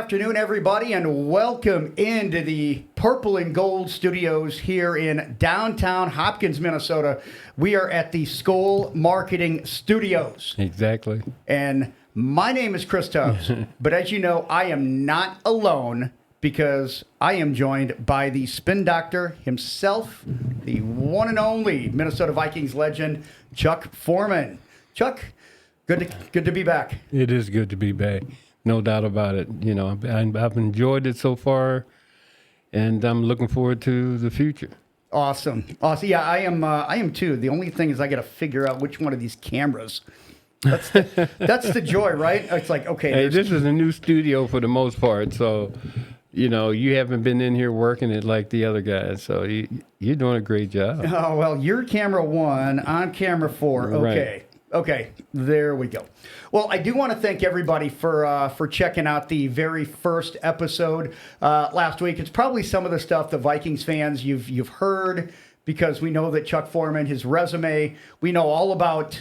afternoon, everybody, and welcome into the Purple and Gold Studios here in downtown Hopkins, Minnesota. We are at the Skoll Marketing Studios. Exactly. And my name is Chris Tubbs, but as you know, I am not alone because I am joined by the spin doctor himself, the one and only Minnesota Vikings legend, Chuck Foreman. Chuck, good to be back. It is good to be back. No doubt about it. You know, I've enjoyed it so far, and I'm looking forward to the future. Awesome. Yeah, I am too. The only thing is I got to figure out which one of these cameras. That's the joy, right? It's like, okay. Hey, this is a new studio for the most part, so you know you haven't been in here working it like the other guys. So you're doing a great job. Oh well, you're camera 1, I'm camera 4. Okay. Right. Okay, there we go. Well, I do want to thank everybody for checking out the very first episode last week. It's probably some of the stuff the Vikings fans you've heard, because we know that Chuck Foreman, his resume, we know all about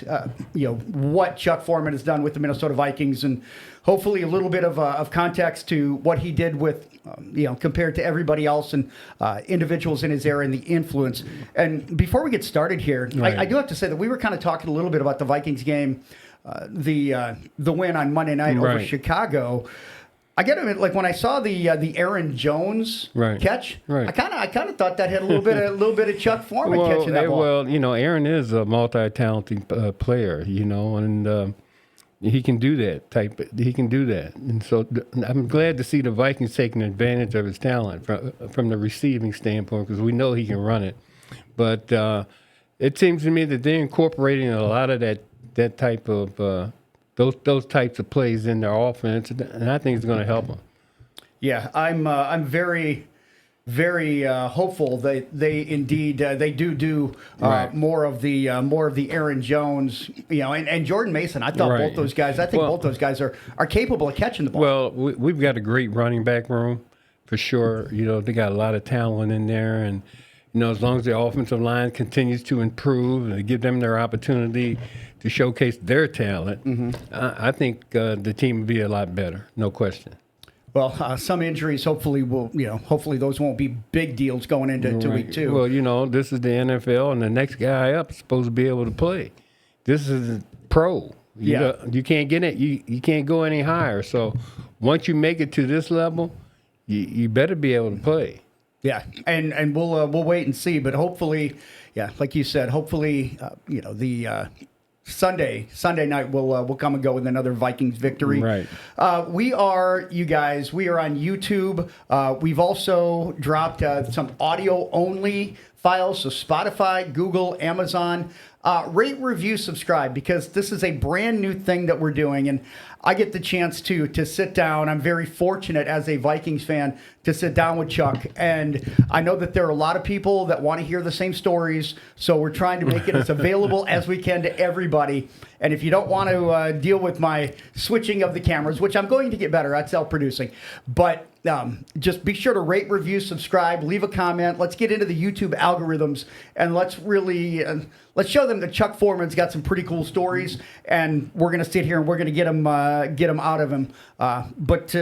what Chuck Foreman has done with the Minnesota Vikings, and hopefully a little bit of context to what he did with compared to everybody else and individuals in his era and the influence. And before we get started here, right. I do have to say that we were kind of talking a little bit about the Vikings game, the win on Monday night over Right. Chicago. I get it. Like when I saw the Aaron Jones Right. catch, Right. I kind of thought that had a little bit of Chuck Foreman catching that ball. Well, you know, Aaron is a multi-talented player, you know, and he can do that He can do that, and so I'm glad to see the Vikings taking advantage of his talent from the receiving standpoint, because we know he can run it. But it seems to me that they're incorporating a lot of that type of those types of plays in their offense, and I think it's going to help them. Yeah, I'm very, very hopeful that they indeed they do Right. more of the Aaron Jones, and Jordan Mason. I thought Right. both those guys. I think both those guys are capable of catching the ball. Well, we've got a great running back room for sure. You know, they got a lot of talent in there, and as long as the offensive line continues to improve and give them their opportunity to showcase their talent, I think the team will be a lot better, no question. Well, some injuries hopefully hopefully those won't be big deals going into week 2. Well, this is the NFL, and the next guy up is supposed to be able to play. This is pro. You can't get it. You can't go any higher. So once you make it to this level, you better be able to play. Yeah, and we'll wait and see, but hopefully, like you said, hopefully, the Sunday night will come and go with another Vikings victory. Right. We are on YouTube. We've also dropped some audio only files, so Spotify, Google, Amazon. Rate, review, subscribe, because this is a brand new thing that we're doing, and I get the chance to sit down. I'm very fortunate as a Vikings fan to sit down with Chuck, and I know that there are a lot of people that want to hear the same stories, so we're trying to make it as available as we can to everybody. And if you don't want to deal with my switching of the cameras, which I'm going to get better at self-producing, but just be sure to rate, review, subscribe, leave a comment. Let's get into the YouTube algorithms, and let's really let's show them that Chuck Foreman's got some pretty cool stories, and we're going to sit here and we're going to get them out of him. But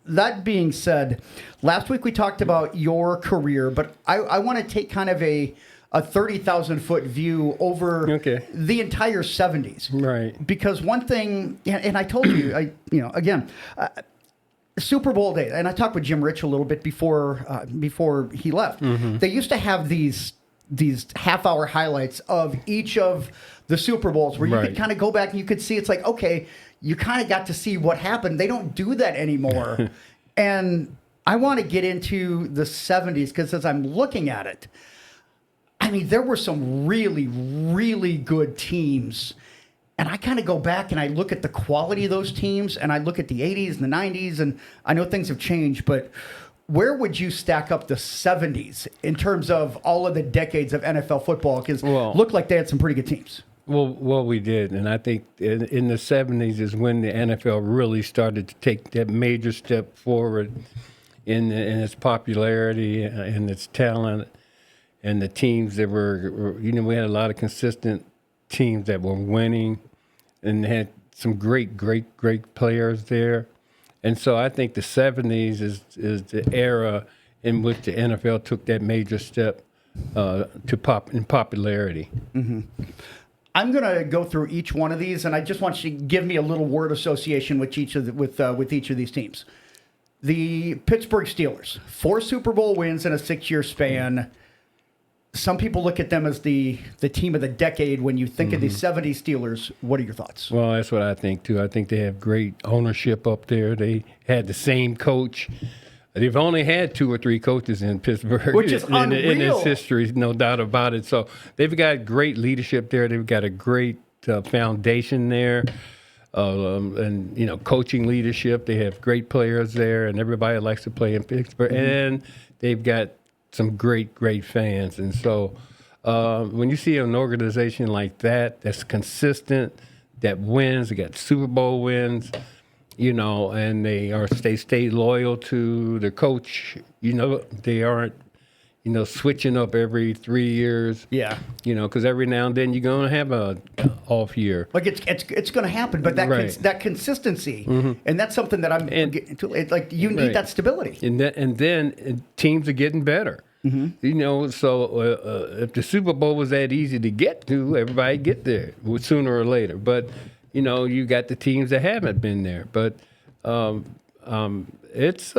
that being said, last week we talked about your career, but I want to take kind of a 30,000-foot view over the entire 70s. Right. Because one thing, and I told you, Super Bowl day, and I talked with Jim Rich a little bit before he left. Mm-hmm. They used to have these half-hour highlights of each of the Super Bowls where you could kind of go back and you could see, it's like, okay, you kind of got to see what happened. They don't do that anymore. And I want to get into the 70s, because as I'm looking at it, I mean, there were some really, really good teams. And I kind of go back and I look at the quality of those teams, and I look at the 80s and the 90s, and I know things have changed, but where would you stack up the 70s in terms of all of the decades of NFL football? Because it looked like they had some pretty good teams. Well, we did, and I think in the 70s is when the NFL really started to take that major step forward in its popularity and its talent, and the teams that were we had a lot of consistent teams that were winning, and had some great players there. And so I think the 70s is the era in which the NFL took that major step in popularity. I'm going to go through each one of these, and I just want you to give me a little word association with each of these teams. The Pittsburgh Steelers, 4 Super Bowl wins in a 6-year span. Some people look at them as the team of the decade. When you think of the 70s Steelers, what are your thoughts? Well, that's what I think, too. I think they have great ownership up there. They had the same coach. They've only had 2 or 3 coaches in Pittsburgh, which is in unreal. its history, no doubt about it. So they've got great leadership there. They've got a great foundation there, and coaching leadership. They have great players there, and everybody likes to play in Pittsburgh. And they've got some great fans. And so when you see an organization like that that's consistent, that wins, they got Super Bowl wins, and they stay loyal to their coach. They aren't, switching up every 3 years. Yeah. Because every now and then you're going to have a off year. Like it's going to happen, but that consistency, and that's something that you need that stability. And then teams are getting better. So if the Super Bowl was that easy to get to, everybody get there sooner or later. But you got the teams that haven't been there. But it's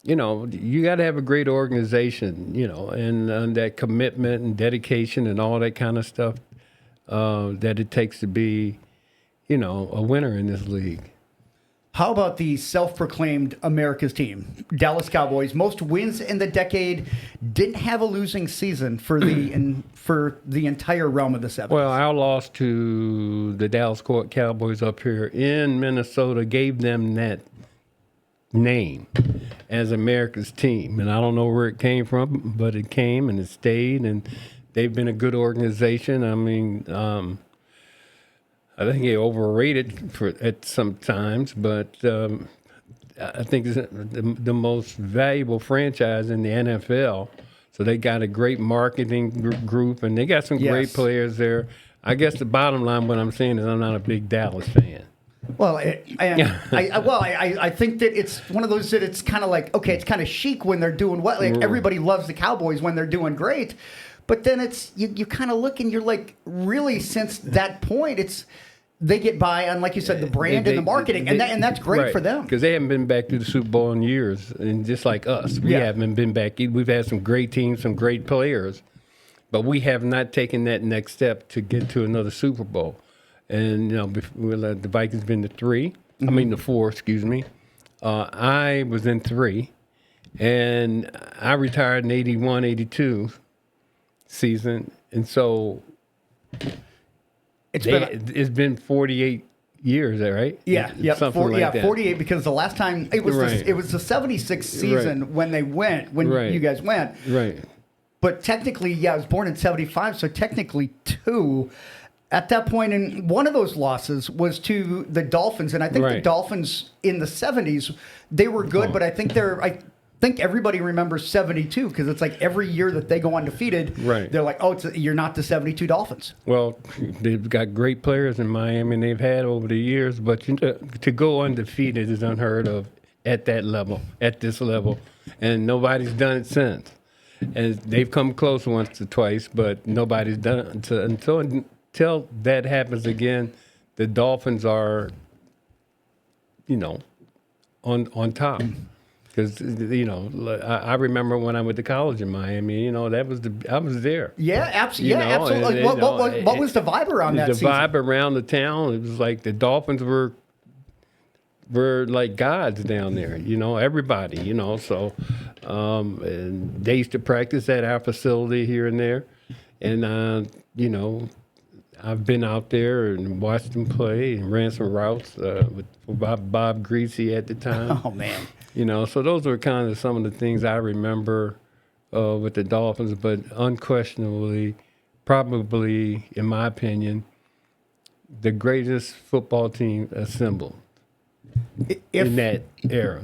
you got to have a great organization, and that commitment and dedication and all that kind of stuff that it takes to be, a winner in this league. How about the self-proclaimed America's team, Dallas Cowboys? Most wins in the decade, didn't have a losing season for the entire realm of the 70s. Well, our loss to the Dallas Cowboys up here in Minnesota gave them that name as America's team. And I don't know where it came from, but it came and it stayed, and they've been a good organization. I mean, I think they overrated at some times, but I think it's the most valuable franchise in the NFL. So they got a great marketing group, and they got some great players there. I guess the bottom line, what I'm saying is I'm not a big Dallas fan. Well, I think that it's one of those that it's kind of like, okay, it's kind of chic when they're doing well. Like everybody loves the Cowboys when they're doing great. But then it's you kind of look and you're like, really, since that point, they get by on, like you said, the brand and the marketing, and that's great for them. Because they haven't been back to the Super Bowl in years, and just like us, we haven't been back. We've had some great teams, some great players, but we have not taken that next step to get to another Super Bowl. And the Vikings been to 3. I mean the 4. Excuse me. I was in 3, and I retired in 81, 82 season, and so it's been 48 years, right? Yeah, something like that. 48, because the last time it was the 76 season when you guys went. Right. But technically, I was born in 75, so technically 2. At that point, and one of those losses was to the Dolphins, and I think the Dolphins in the 70s, they were good, but I think everybody remembers 72 because it's like every year that they go undefeated, they're like, you're not the 72 Dolphins. Well, they've got great players in Miami, and they've had over the years, but to go undefeated is unheard of at that level, at this level, and nobody's done it since. And they've come close once or twice, but nobody's done it until that happens again. The Dolphins are, on top. Because I remember when I went to college in Miami, I was there. Yeah, absolutely. Absolutely. What was the vibe around that season? The vibe around the town, it was like the Dolphins were like gods down there. Everybody. So and they used to practice at our facility here and there, and I've been out there and watched them play and ran some routes with Bob Greasy at the time. Oh man. So those are kind of some of the things I remember with the Dolphins, but unquestionably, probably, in my opinion, the greatest football team assembled in that era.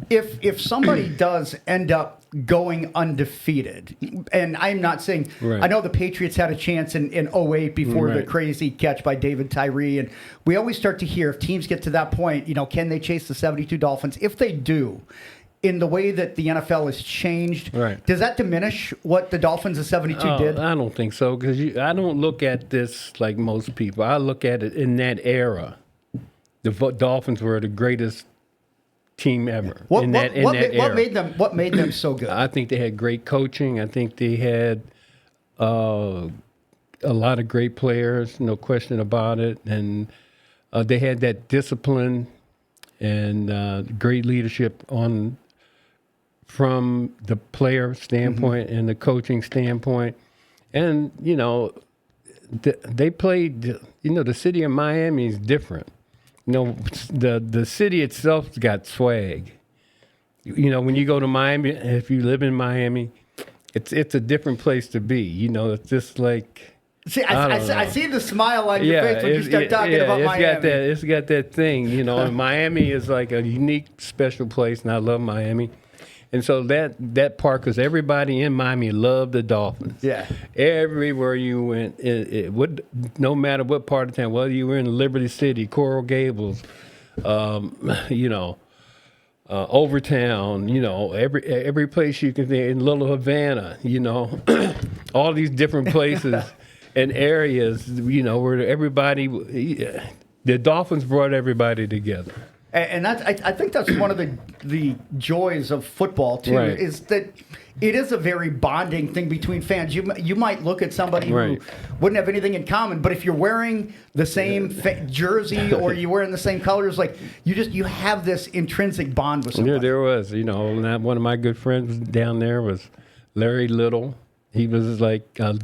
If somebody does end up going undefeated, and I'm not saying, Right. I know the Patriots had a chance in 08 before the Right. crazy catch by David Tyree, and we always start to hear if teams get to that point, can they chase the 72 Dolphins? If they do, in the way that the NFL has changed, Right. does that diminish what the Dolphins of 72 did? I don't think so, because I don't look at this like most people. I look at it in that era. The Dolphins were the greatest team ever. What era. made them so good? I think they had great coaching. I think they had a lot of great players, no question about it. And they had that discipline and great leadership from the player standpoint and the coaching standpoint. And, they played, the city of Miami is different. The city itself's got swag. When you go to Miami, if you live in Miami, it's a different place to be. It's just like. See, I see the smile on your face when you start talking about Miami. It's got that thing. Miami is like a unique, special place, and I love Miami. And so that part, because everybody in Miami loved the Dolphins. Yeah. Everywhere you went, no matter what part of town, whether you were in Liberty City, Coral Gables, Overtown, every place you can think, in Little Havana, all these different places and areas, where everybody, the Dolphins brought everybody together. And I think that's one of the joys of football too, Right. is that it is a very bonding thing between fans. You might look at somebody Right. who wouldn't have anything in common, but if you're wearing the same jersey or you're wearing the same colors, like you have this intrinsic bond with somebody. Yeah, there was. One of my good friends down there was Larry Little. He was like a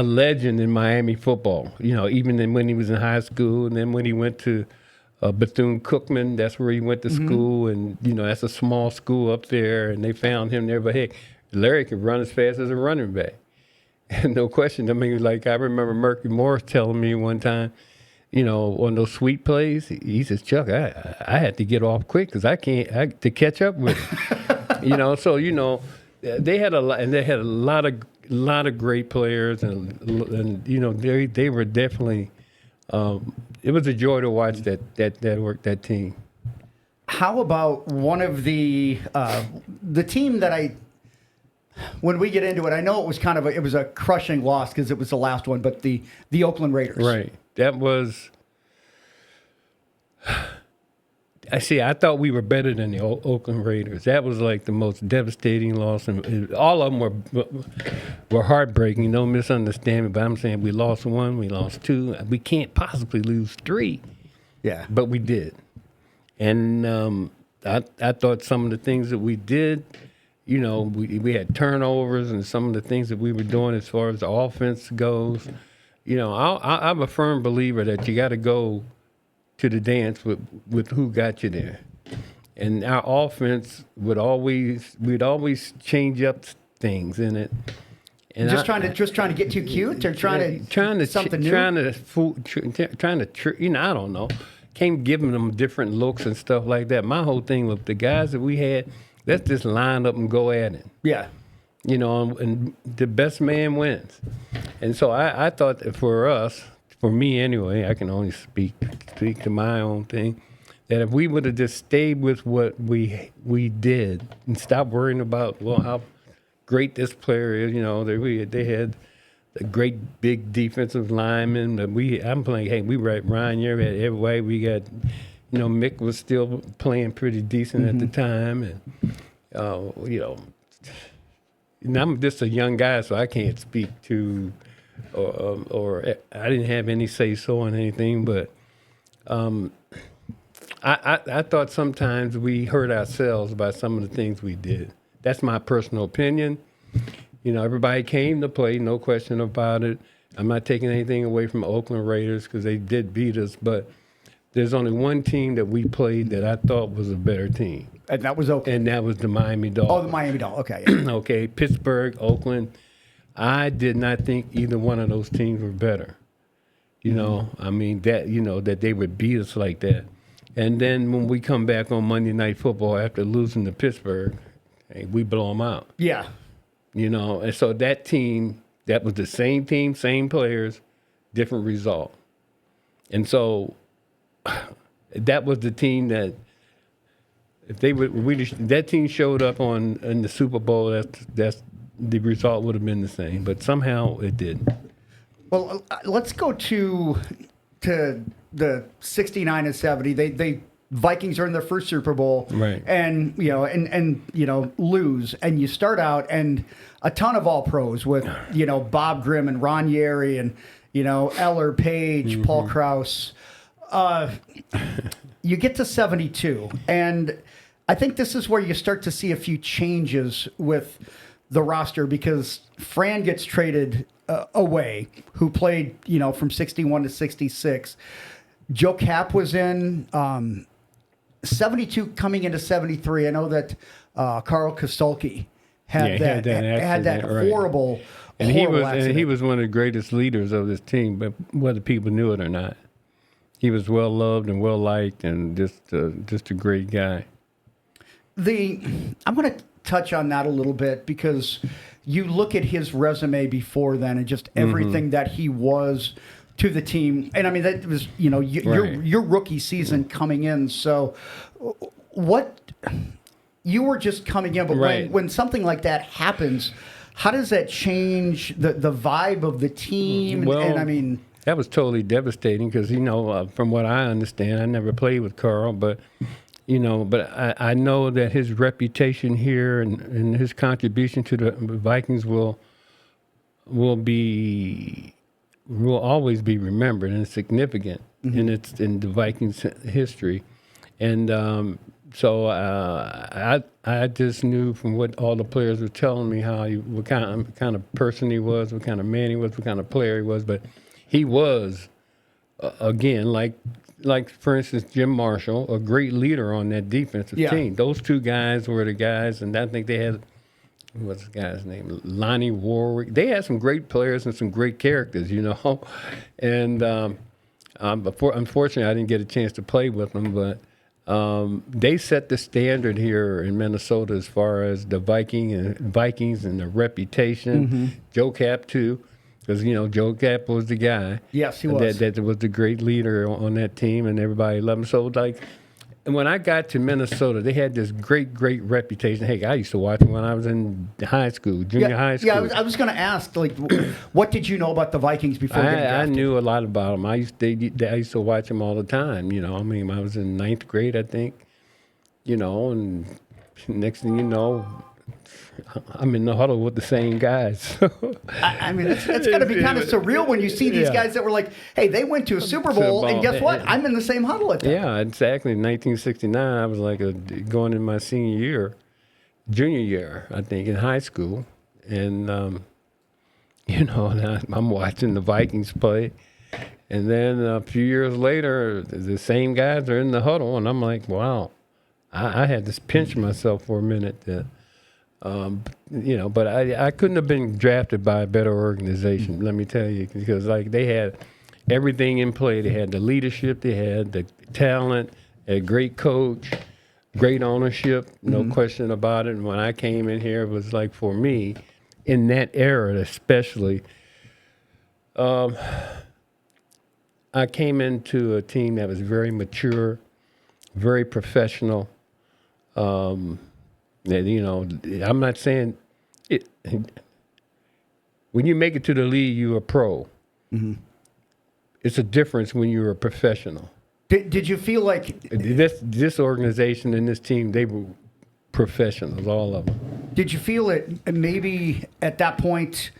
legend in Miami football. Even when he was in high school, and then when he went to Bethune-Cookman, that's where he went to school, and that's a small school up there, and they found him there. But hey, Larry could run as fast as a running back, and no question. I mean, like I remember Murphy Morris telling me one time, on those sweep plays, he says, "Chuck, I had to get off quick because I to catch up with him." So they had a lot, and they had a lot of great players, and they were definitely. It was a joy to watch that team. How about one of the team that when we get into it, I know it was it was a crushing loss because it was the last one, but the Oakland Raiders. Right. That was. I thought we were better than the Oakland Raiders. That was like the most devastating loss, and all of them were heartbreaking. Don't misunderstand me, but I'm saying we lost one, we lost two. We can't possibly lose three. Yeah. But we did. And I thought some of the things that we did, we had turnovers, and some of the things that we were doing as far as the offense goes. I'm a firm believer that you got to go to the dance with who got you there. And our offense we'd always change up things in it. And trying to get too cute, or trying to something new. I don't know. Came giving them different looks and stuff like that. My whole thing with the guys that we had, let's just line up and go at it. Yeah. And the best man wins. And so I thought that for me anyway, I can only speak to my own thing, that if we would have just stayed with what we did and stopped worrying about, how great this player is, they had a great big defensive lineman, but I'm playing, hey, we were at Ryan Year at every way. We got, Mick was still playing pretty decent at the time, and, I'm just a young guy, so I can't speak to, or I didn't have any say-so on anything, but I thought sometimes we hurt ourselves by some of the things we did. That's my personal opinion. Everybody came to play, no question about it. I'm not taking anything away from Oakland Raiders because they did beat us, but there's only one team that we played that I thought was a better team. And that was Oakland. And that was the Miami Dolphins. Oh, the Miami Dolphins. Okay. Yeah. Okay, Pittsburgh, Oakland. I did not think either one of those teams were better. I mean, that they would beat us like that. And then when we come back on Monday Night Football after losing to Pittsburgh, hey, we blow them out. Yeah. You know, and so that team, that was the same team, same players, different result. And so that was the team that if they would, that team showed up in the Super Bowl, that's the result would have been the same. But somehow it didn't. Well, let's go to the 69 and 70. They Vikings are in their first Super Bowl, Right? And lose, and you start out and a ton of all pros with Bob Grimm and Ron Yeri and Eller, Page, Paul Krause. You get to 72, and I think this is where you start to see a few changes with the roster because Fran gets traded away, who played from 61 to 66. Joe Cap was in 72 coming into 73. I know that Carl Kostolki had that horrible. And accident. he was one of the greatest leaders of this team, but whether people knew it or not, he was well loved and well liked, and just a great guy. I'm going to touch on that a little bit because you look at his resume before then and just everything that he was to the team, and I mean that was your rookie season coming in. So, what you were just coming in, but when something like that happens. How does that change the vibe of the team? Well, and I mean, that was totally devastating because, from what I understand, I never played with Carl, but I know that his reputation here and his contribution to the Vikings will always be remembered and significant in the Vikings history. And so I just knew from what all the players were telling me what kind of person he was, what kind of man he was, what kind of player he was. But he was, again, like for instance, Jim Marshall, a great leader on that defensive team. Those two guys were the guys, and I think they had, what's the guy's name? Lonnie Warwick. They had some great players and some great characters, And unfortunately, I didn't get a chance to play with them, but they set the standard here in Minnesota as far as the Vikings and the reputation. Joe Cap too, because Joe Cap was the guy. Yes, he was. That was the great leader on that team, and everybody loved him. So and when I got to Minnesota, they had this great reputation. Hey, I used to watch them when I was in high school, junior high school. Yeah, I was going to ask, what did you know about the Vikings before getting drafted? I knew a lot about them. I used to watch them all the time. I was in ninth grade, I think. And next thing you know, I'm in the huddle with the same guys. I mean, that's got to be kind of surreal when you see these guys that were like, hey, they went to a Super Bowl, and guess what? I'm in the same huddle at them. Yeah, exactly. In 1969, I was going in my junior year, I think, in high school. And, I'm watching the Vikings play. And then a few years later, the same guys are in the huddle, and I'm like, wow. I had to pinch myself for a minute but I couldn't have been drafted by a better organization, let me tell you, because they had everything in play. They had the leadership, they had the talent, a great coach, great ownership, no question about it. And when I came in here, it was for me, in that era especially, I came into a team that was very mature, very professional. I'm not saying it. When you make it to the league, you're a pro. It's a difference when you're a professional. Did you feel like this organization and this team, they were professionals, all of them? Did you feel it maybe at that point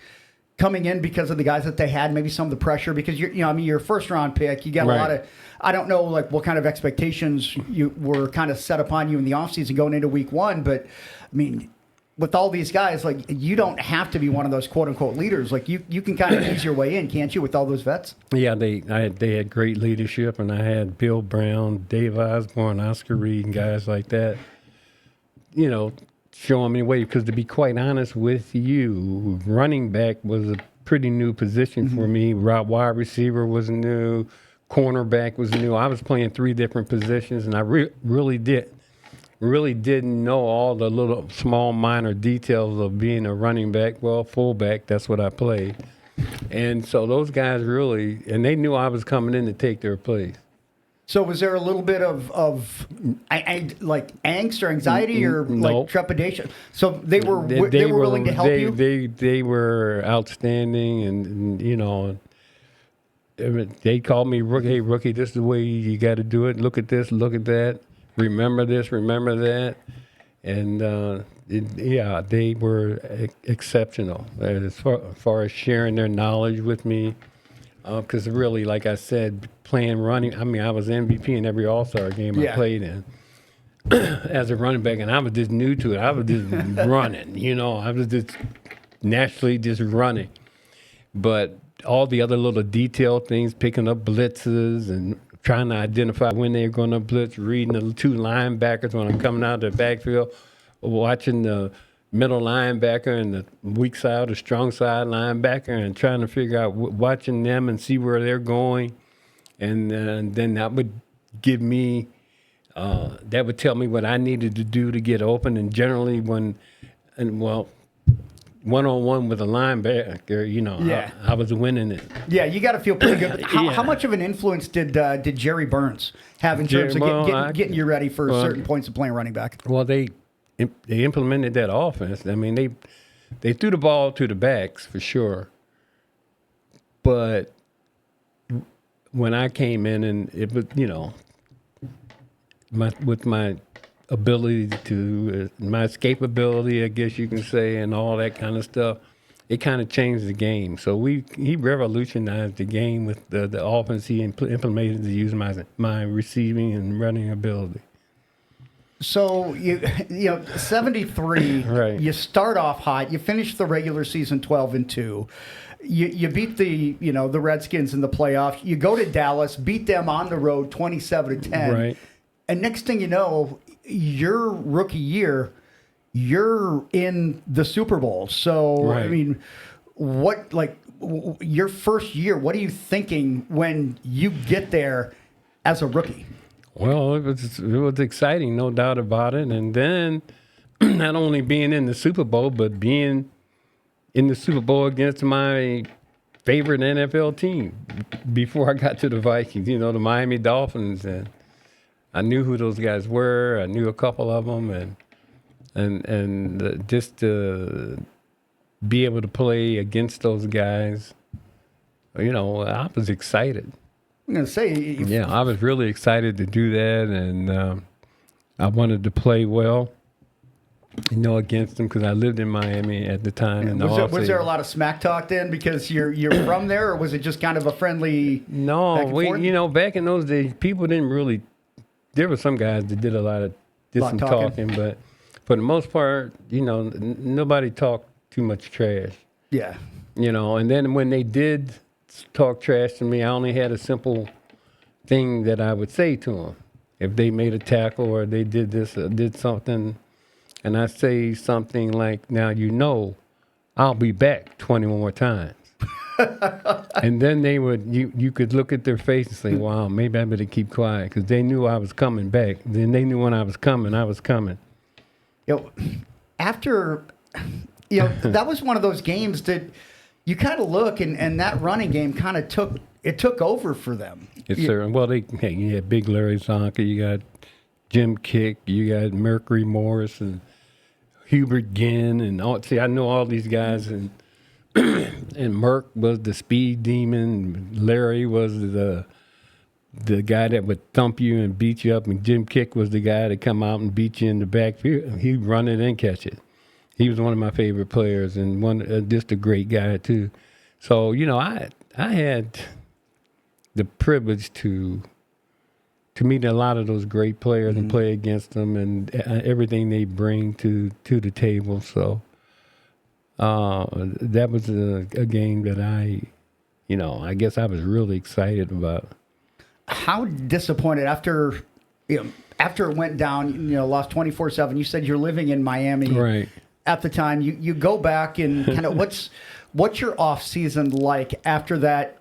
coming in because of the guys that they had, maybe some of the pressure? Because you're a first round pick. You got a lot of, I don't know what kind of expectations you were kind of set upon you in the offseason going into week one, but I mean, with all these guys, you don't have to be one of those quote unquote leaders. You can kind of ease your way in, can't you, with all those vets? Yeah, they had great leadership, and I had Bill Brown, Dave Osborne, Oscar Reed, and guys like that. Showing me the way, because to be quite honest with you, running back was a pretty new position for me. Wide receiver was new. cornerback was new. I was playing 3 different positions, and I really didn't know all the little small minor details of being a running back. Well, fullback, that's what I played. And so those guys really, and they knew I was coming in to take their place. So was there a little bit of like angst or anxiety or No. like trepidation? So they were willing to help you? They were outstanding, and you know, they called me rookie. Hey, rookie, this is the way you got to do it. Look at this, look at that. Remember this, remember that. And they were exceptional as far as sharing their knowledge with me. Because really, like I said, playing running, I mean, I was MVP in every All-Star game I played in as a running back, and I was just new to it. I was just running, you know. I was just naturally just running. But all the other little detailed things, picking up blitzes and trying to identify when they're going to blitz, reading the 2 linebackers when I'm coming out of the backfield, watching the middle linebacker and the weak side or strong side linebacker, and trying to figure out, watching them and see where they're going. And then that would give me, that would tell me what I needed to do to get open. And generally one-on-one with a linebacker, you know, I was winning it. Yeah, you got to feel pretty good. How much of an influence did Jerry Burns have in terms of getting you ready for certain points of playing running back? Well, they implemented that offense. I mean, they threw the ball to the backs for sure. But when I came in, and it was, you know, with my ability to, my escapability, I guess you can say, and all that kind of stuff, it kind of changed the game. So he revolutionized the game with the offense he implemented to use my receiving and running ability. So you know 73. Right. You start off hot. You finish the regular season 12-2. You beat the Redskins in the playoffs. You go to Dallas, beat them on the road 27-10. Right. And next thing you know, your rookie year, you're in the Super Bowl. So right. I mean, your first year? What are you thinking when you get there as a rookie? Well, it was exciting, no doubt about it. And then not only being in the Super Bowl, but being in the Super Bowl against my favorite NFL team before I got to the Vikings, you know, the Miami Dolphins. And I knew who those guys were. I knew a couple of them. And just to be able to play against those guys, you know, I was excited. I'm going to say... I was really excited to do that, and I wanted to play well, you know, against them because I lived in Miami at the time. Was there a lot of smack talk then because you're from there, or was it just kind of a friendly... No, you know, back in those days, people didn't really... There were some guys that did some talking, but for the most part, you know, nobody talked too much trash. Yeah. You know, and then when they did talk trash to me, I only had a simple thing that I would say to them. If they made a tackle or they did this or did something, and I say something like, now, you know, I'll be back 20 more times. And then they would, you could look at their face and say, wow, maybe I better keep quiet, because they knew I was coming back. Then they knew when I was coming. You know, after, you know, that was one of those games that you kind of look, and that running game kind of took over for them. Yes, sir. Well, you had Big Larry Zonka, you got Jim Kick, you got Mercury Morris, and Hubert Ginn, and all. See, I know all these guys, and and Merck was the speed demon. Larry was the guy that would thump you and beat you up, and Jim Kick was the guy that come out and beat you in the backfield. He'd run it and catch it. He was one of my favorite players, and just a great guy too. So, you know, I had the privilege to meet a lot of those great players and play against them, and everything they bring to the table. So that was a game that I guess I was really excited about. How disappointed after it went down, you know, lost 24-7. You said you're living in Miami. Right. At the time, you go back and kind of what's your off season like after that,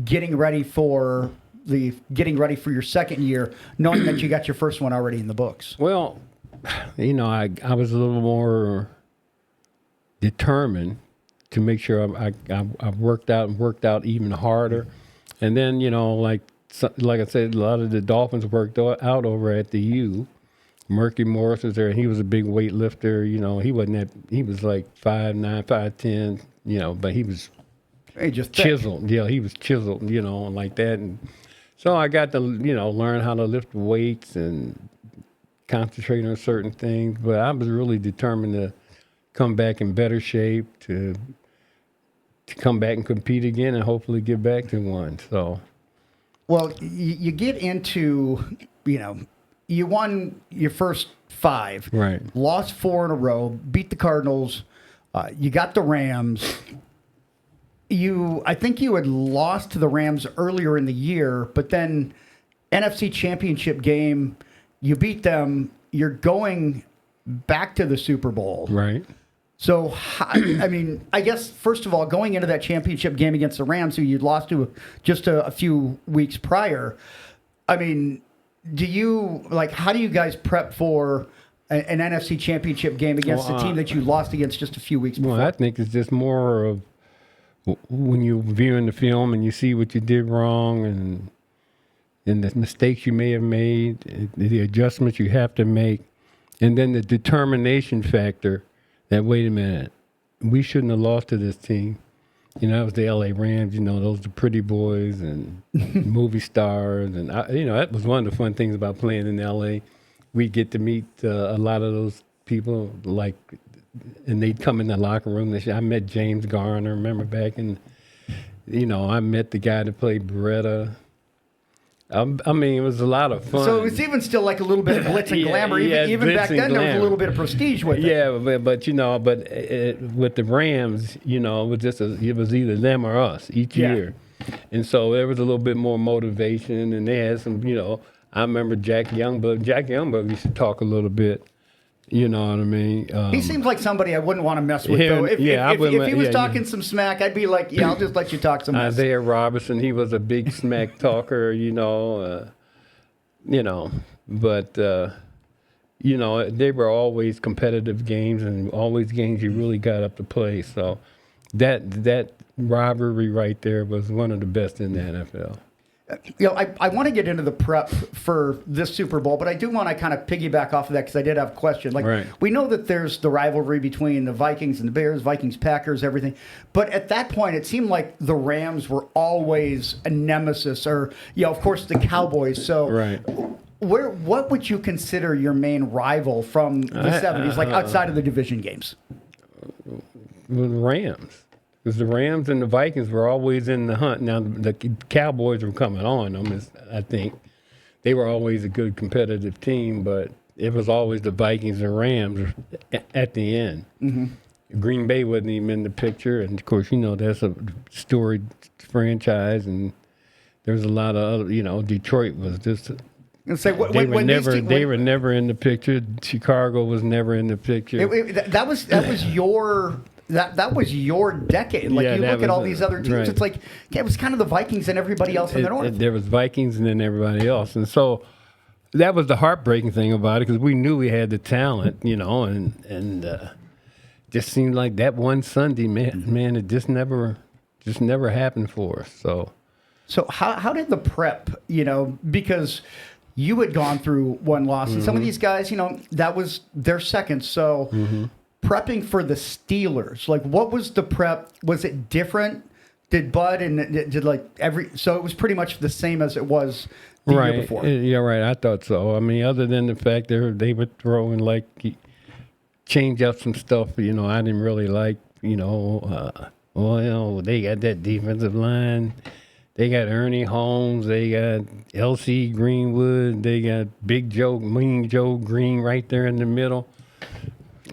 getting ready for the getting ready for your second year, knowing that you got your first one already in the books? Well, I was a little more determined to make sure I worked out even harder. And then, like I said, a lot of the Dolphins worked out over at the U. Murky Morris was there, and he was a big weightlifter. He was like 5'9", 5'10", but he was just chiseled. Yeah, he was chiseled, like that. And so I got to, learn how to lift weights and concentrate on certain things. But I was really determined to come back in better shape, to come back and compete again, and hopefully get back to one. So, well, you get into, you won your first 5, right? Lost 4 in a row, beat the Cardinals. You got the Rams. I think you had lost to the Rams earlier in the year, but then NFC Championship game, you beat them. You're going back to the Super Bowl, right? So, I guess, first of all, going into that championship game against the Rams, who you'd lost to just a few weeks prior, how do you guys prep for an NFC championship game against a team that you lost against just a few weeks before? Well, I think it's just more of when you're viewing the film and you see what you did wrong and the mistakes you may have made, the adjustments you have to make, and then the determination factor. That, wait a minute, we shouldn't have lost to this team. That was the L.A. Rams, those the pretty boys and movie stars. And, that was one of the fun things about playing in L.A. We get to meet a lot of those people, and they'd come in the locker room. I met James Garner, remember back in, I met the guy that played Beretta. It was a lot of fun. So it was even still like a little bit of glitz and glamour. Even back then, there was a little bit of prestige with it. Yeah, but with the Rams, it was either them or us each year. And so there was a little bit more motivation, and they had some, I remember Jack Youngberg. Jack Youngberg used to talk a little bit. You know what I mean? He seems like somebody I wouldn't want to mess with, though. If he was talking some smack, I'd be like, I'll just let you talk some mess. Isaiah Robertson, he was a big smack talker, but, they were always competitive games and always games you really got up to play. So that rivalry right there was one of the best in the NFL. I want to get into the prep for this Super Bowl, but I do want to kind of piggyback off of that because I did have a question. We know that there's the rivalry between the Vikings and the Bears, Vikings, Packers, everything. But at that point, it seemed like the Rams were always a nemesis, or, of course, the Cowboys. So what would you consider your main rival from the 70s, outside of the division games? The Rams. Because the Rams and the Vikings were always in the hunt. Now, the Cowboys were coming on them, I think. They were always a good competitive team, but it was always the Vikings and Rams at the end. Mm-hmm. Green Bay wasn't even in the picture. And, of course, that's a storied franchise. And there's a lot of other, Detroit was just... They were never in the picture. Chicago was never in the picture. That was your... That was your decade. You look at all these other teams, right. It's like, it was kind of the Vikings and everybody else in the North. There was Vikings and then everybody else. And so that was the heartbreaking thing about it, because we knew we had the talent, and just seemed like that one Sunday, man, it just never happened for us. So how did the prep, because you had gone through one loss, and some of these guys, that was their second. So... Mm-hmm. Prepping for the Steelers, what was the prep? Was it different? Did Bud and so it was pretty much the same as it was the year before? Yeah, right. I thought so. Other than the fact they were throwing change up some stuff, I didn't really like, they got that defensive line. They got Ernie Holmes. They got L.C. Greenwood. They got Mean Joe Green right there in the middle.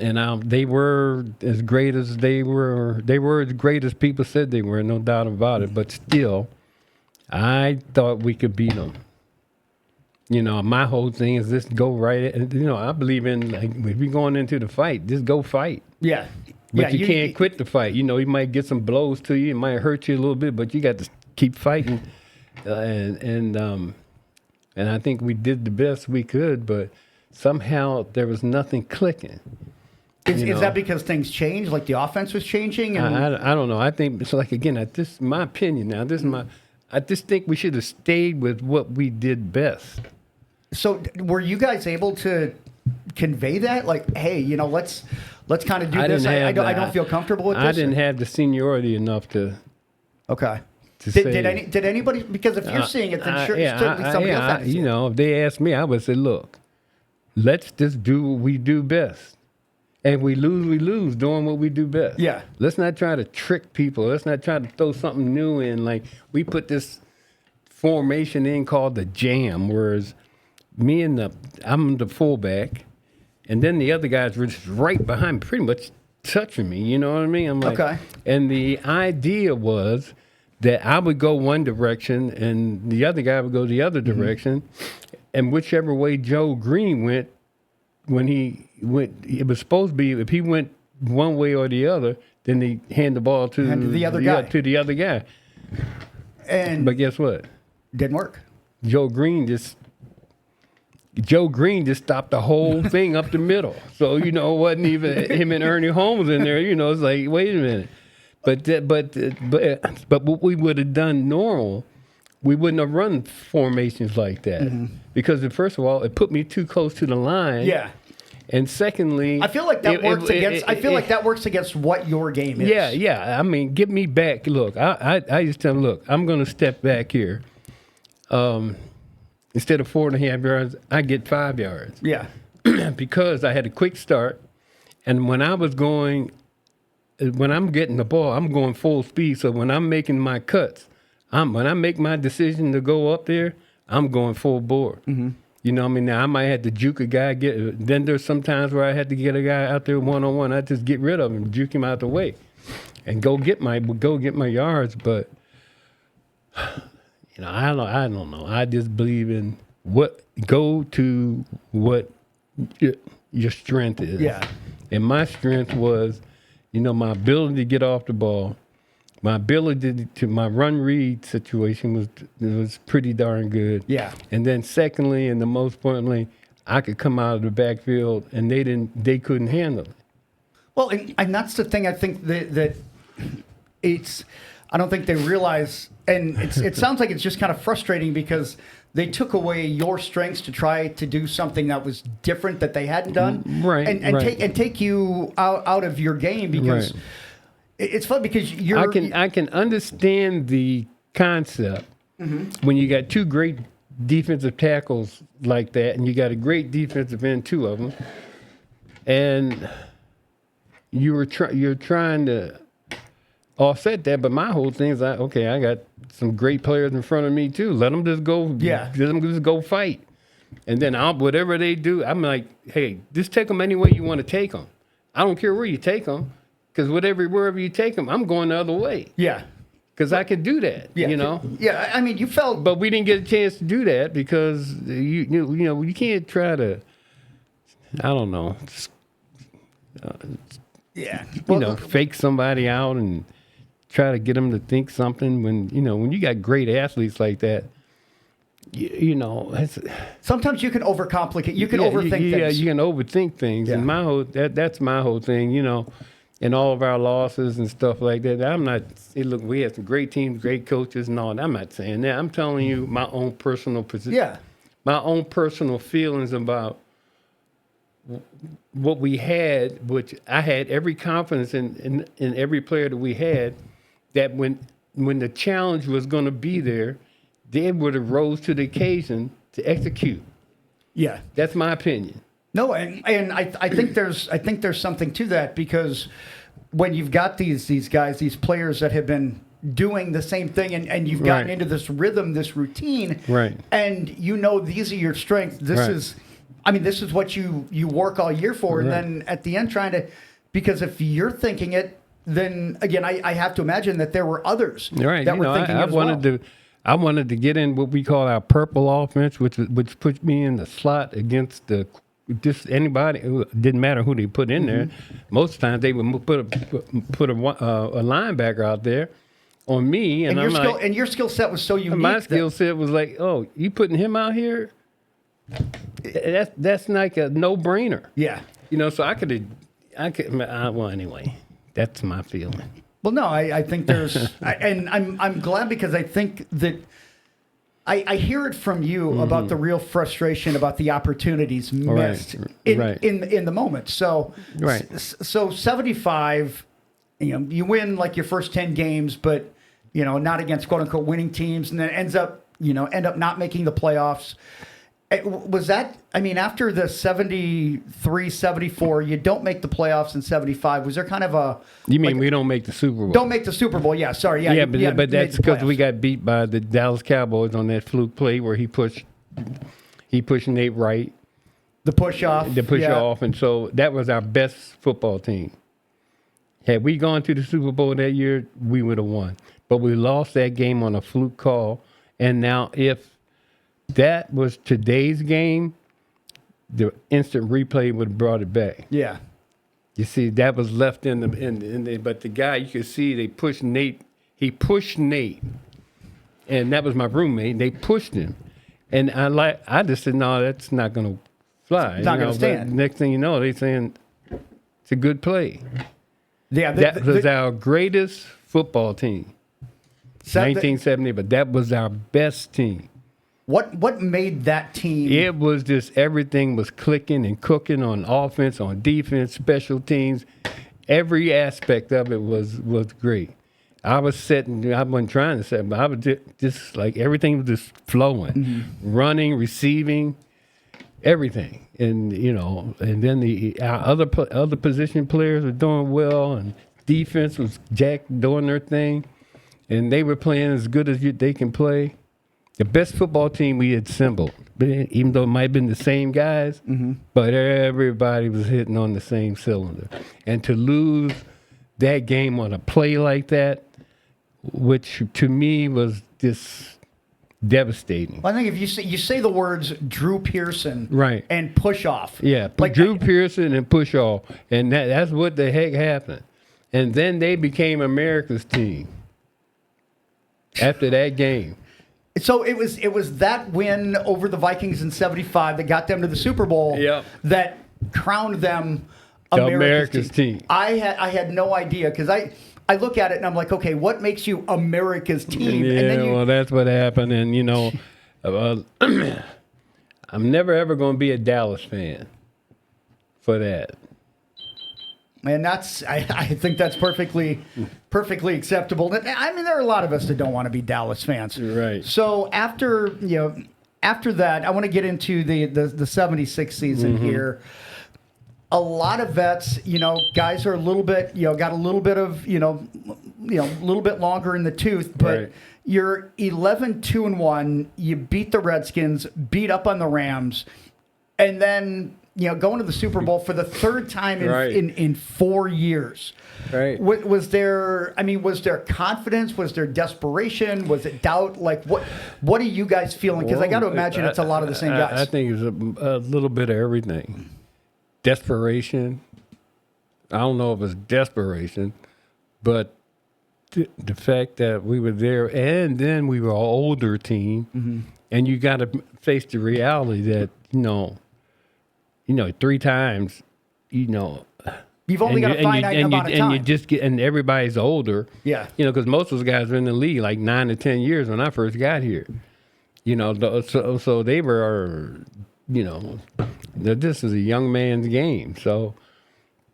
And they were as great as they were. They were as great as people said they were, no doubt about it. But still, I thought we could beat them. My whole thing is just go right. I believe in if you're going into the fight, just go fight. Yeah. But you can't quit the fight. You might get some blows to you. It might hurt you a little bit, but you got to keep fighting. and I think we did the best we could, but somehow there was nothing clicking. Is that because things changed, like the offense was changing? And I don't know. I think it's like, again, this is my opinion now. I just think we should have stayed with what we did best. so were you guys able to convey that? Like, hey, let's kind of do this. I don't feel comfortable with this. I didn't have the seniority enough to. Okay. To say, Did anybody? Because if you're seeing it, then certainly somebody else has to see it. If they asked me, I would say, look, let's just do what we do best. And we lose doing what we do best. Yeah. Let's not try to trick people. Let's not try to throw something new in. Like, we put this formation in called the jam, whereas I'm the fullback, and then the other guys were just right behind me, pretty much touching me. You know what I mean? I'm like, okay. And the idea was that I would go one direction and the other guy would go the other direction. And whichever way Joe Green went, when he went, it was supposed to be, if he went one way or the other, then they hand the ball to the other guy. To the other guy. But guess what? Didn't work. Joe Green just stopped the whole thing up the middle. So, it wasn't even him and Ernie Holmes in there. It's like, wait a minute. But what we would have done normal, we wouldn't have run formations like that. Because first of all, it put me too close to the line. Yeah. And secondly, I feel like that works against. I feel like that works against what your game is. Yeah. I mean, get me back. Look, I just tell them, look, I'm going to step back here. Instead of 4.5 yards, I get 5 yards. Yeah. Because I had a quick start, and when I'm getting the ball, I'm going full speed. So when I'm making my cuts, when I make my decision to go up there, I'm going full board. You know what I mean? Now, I might have to juke a guy. Then there's some times where I had to get a guy out there one-on-one. I just get rid of him, juke him out the way, and go get my yards. But, I don't know. I just believe in go to what your strength is. Yeah. And my strength was, my ability to get off the ball. My ability my run read situation was pretty darn good. Yeah. And then secondly, and the most importantly, I could come out of the backfield and they couldn't handle it. Well, and that's the thing. I think that I don't think they realize, and it sounds like it's just kind of frustrating because they took away your strengths to try to do something that was different that they hadn't done. Right. And take you out of your game because. Right. It's fun because I can understand the concept when you got two great defensive tackles like that, and you got a great defensive end, two of them, and you're trying to offset that. But my whole thing is, I got some great players in front of me too. Let them just go. Yeah. Let them just go fight, and then whatever they do, I'm like, hey, just take them any way you want to take them. I don't care where you take them. Because wherever you take them, I'm going the other way. Yeah. Because I could do that, Yeah, I mean, you felt... But we didn't get a chance to do that because, you can't try to, I don't know, fake somebody out and try to get them to think something when you got great athletes like that, sometimes you can overcomplicate. You can overthink things. Yeah, you can overthink things. Yeah. And that's my whole thing, and all of our losses and stuff like that. I'm not, look, we had some great teams, great coaches and all that. I'm not saying that. I'm telling you my own personal position. Yeah. My own personal feelings about what we had, which I had every confidence in every player that we had, that when the challenge was going to be there, they would have rose to the occasion to execute. Yeah. That's my opinion. No, and I think there's something to that because when you've got these guys, these players that have been doing the same thing and you've gotten into this rhythm, this routine, and these are your strengths. This is what you work all year for, and then at the end because if you're thinking it, then again I have to imagine that there were others that were thinking it as well. I wanted to get in what we call our purple offense, which puts me in the slot against just anybody. It didn't matter who they put in there. Most times they would put a linebacker out there, on me, and I'm like, and your skill set was so unique. my skill set was like, oh, you putting him out here? That's like a no-brainer. Yeah. So well, anyway, that's my feeling. Well, no, I think there's, and I'm glad because I think that I hear it from you about the real frustration about the opportunities missed in the moment. So, so 75, you win like your first 10 games, but not against quote unquote winning teams, and then end up not making the playoffs. Was that, after the 73, 74, you don't make the playoffs in 75. Was there kind of a... You mean we don't make the Super Bowl? Don't make the Super Bowl, yeah, sorry. Yeah, but that's because we got beat by the Dallas Cowboys on that fluke play where he pushed Nate Wright. The push-off. The push-off, and so that was our best football team. Had we gone to the Super Bowl that year, we would have won. But we lost that game on a fluke call, and now if that was today's game, the instant replay would have brought it back. Yeah. You see, that was left in the but the guy, you could see they pushed Nate. He pushed Nate. And that was my roommate. They pushed him. And I just said, no, that's not going to fly. It's not going to stand. Next thing you know, they saying it's a good play. Yeah. That was our greatest football team. 1970, but that was our best team. What made that team? It was just everything was clicking and cooking on offense, on defense, special teams. Every aspect of it was great. I was setting, I wasn't trying to set, but I was just like everything was just flowing, running, receiving, everything. And, and then our other position players were doing well, and defense was doing their thing, and they were playing as good as they can play. The best football team we had assembled, even though it might have been the same guys, but everybody was hitting on the same cylinder. And to lose that game on a play like that, which to me was just devastating. Well, I think if you say the words Drew Pearson and push off. Yeah, like Drew Pearson and push off. And that's what the heck happened. And then they became America's team after that game. So it was that win over the Vikings in 75 that got them to the Super Bowl that crowned them America's team. I had no idea because I look at it and I'm like, okay, what makes you America's team? Yeah, and then well, that's what happened. And, I'm never, ever going to be a Dallas fan for that. And I think that's perfectly acceptable. There are a lot of us that don't want to be Dallas fans. Right. So after that, I want to get into the 76 season here. A lot of vets, guys are a little bit, got a little bit of, a little bit longer in the tooth, but you're 11-2-1. You beat the Redskins, beat up on the Rams, and then going to the Super Bowl for the third time in 4 years. Right. Was there confidence? Was there desperation? Was it doubt? Like, what are you guys feeling? Because I got to imagine it's a lot of the same guys. I think it's a little bit of everything. Desperation. I don't know if it's desperation, but the fact that we were there and then we were an older team, and you got to face the reality that, 3 times, you've only got a finite amount of time. And you just get, and everybody's older. Yeah. Because most of those guys were in the league like 9 to 10 years when I first got here. So they were, this is a young man's game. So,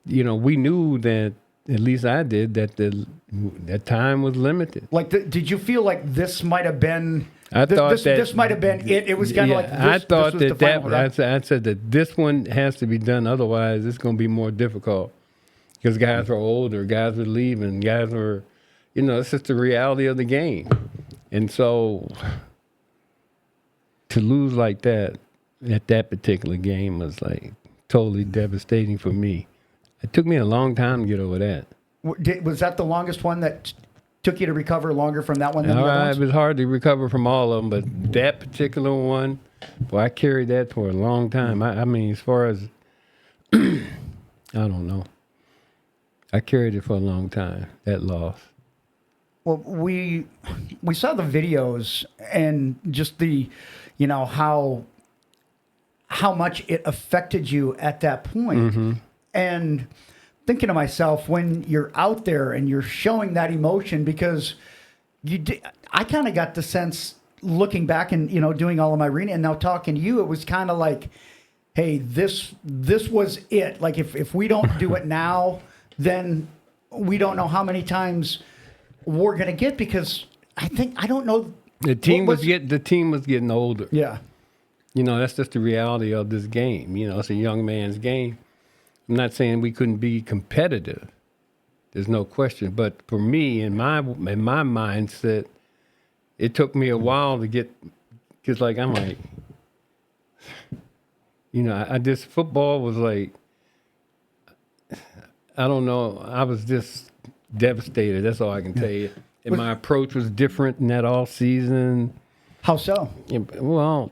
we knew that, at least I did, that time was limited. Like, did you feel like this might have been? I thought this might have been it. It was kind of like this. I thought this was the final, I said that this one has to be done. Otherwise, it's going to be more difficult because guys are older, guys are leaving, guys are, it's just the reality of the game. And so to lose like that at that particular game was like totally devastating for me. It took me a long time to get over that. Was that the longest one that took you to recover longer from that one than the other ones? It was hard to recover from all of them, but that particular one, I carried that for a long time. I mean, as far as, I don't know. I carried it for a long time, that loss. Well, we saw the videos and just the, how much it affected you at that point. And thinking to myself, when you're out there and you're showing that emotion, because I kind of got the sense looking back and, doing all of my reading and now talking to you, it was kind of like, hey, this was it. Like if we don't do it now, then we don't know how many times we're going to get, because I don't know. The team was getting older. Yeah. That's just the reality of this game. It's a young man's game. I'm not saying we couldn't be competitive. There's no question. But for me, in my mindset, it took me a while to get, because I'm like, I just, football was like, I don't know. I was just devastated. That's all I can tell you. And my approach was different in that off season. How so? Well,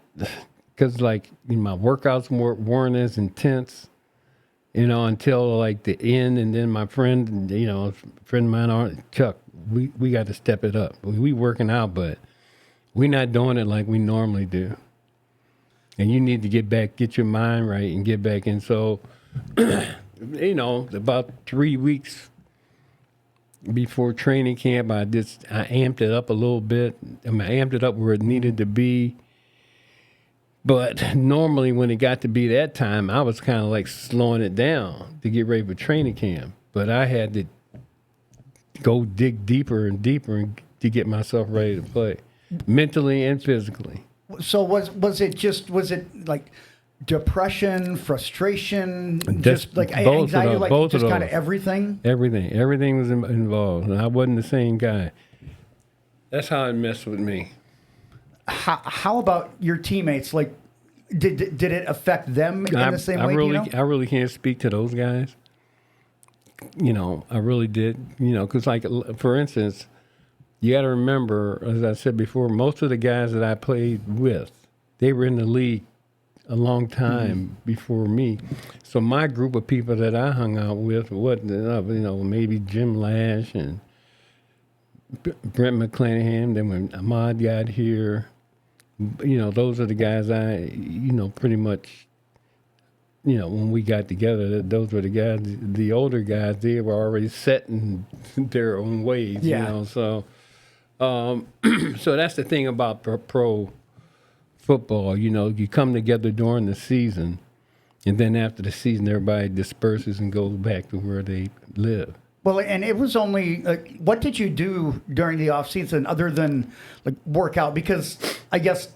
because my workouts weren't as intense, until like the end. And then my friend, a friend of mine, Chuck, we got to step it up. We working out, but we're not doing it like we normally do. And you need to get your mind right and get back in. So, about 3 weeks before training camp, I amped it up a little bit. I amped it up where it needed to be. But normally when it got to be that time, I was kind of like slowing it down to get ready for training camp. But I had to go dig deeper and deeper to get myself ready to play, mentally and physically. So was it like depression, frustration, just like anxiety, like just kind of everything? Everything was involved, and I wasn't the same guy. That's how it messed with me. How about your teammates? Like, did it affect them in the same way? I really can't speak to those guys. I really did. Because for instance, you got to remember, as I said before, most of the guys that I played with, they were in the league a long time before me. So my group of people that I hung out with wasn't enough. Maybe Jim Lash and Brent McClanahan. Then when Ahmad got here, those are the guys I, pretty much, when we got together, those were the guys. The older guys, they were already set in their own ways. Yeah. So, so that's the thing about pro football. You come together during the season, and then after the season, everybody disperses and goes back to where they live. Well, and it was only, what did you do during the off season other than work out? Because I guess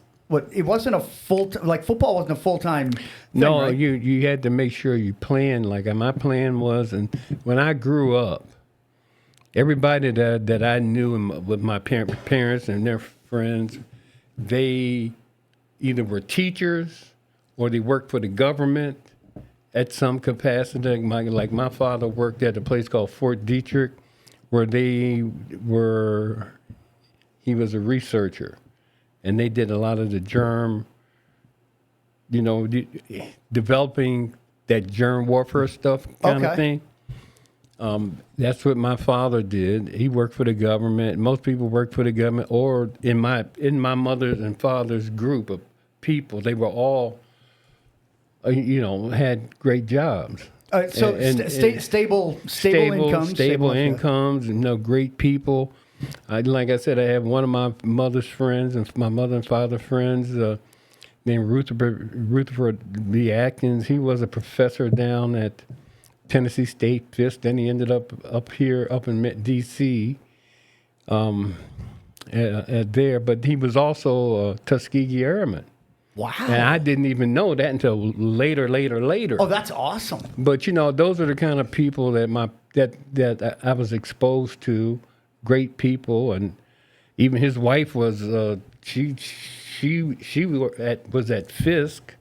it wasn't a football wasn't a full time thing. No, right? you had to make sure you planned. Like my plan was, and when I grew up, everybody that I knew with my parents and their friends, they either were teachers or they worked for the government at some capacity. My father worked at a place called Fort Detrick, where he was a researcher, and they did a lot of the germ, developing that germ warfare stuff kind of thing. That's what my father did. He worked for the government. Most people worked for the government, or in my mother's and father's group of people, they were all, had great jobs. Stable incomes. Stable incomes, great people. Like I said, I have one of my mother's friends and my mother and father friends named Rutherford B. Atkins. He was a professor down at Tennessee State Fisk. Then he ended up here, up in D.C. There. But he was also a Tuskegee Airman. Wow. And I didn't even know that until later. Oh, that's awesome. But, those are the kind of people that I was exposed to, great people. And even his wife was, she was at Fisk.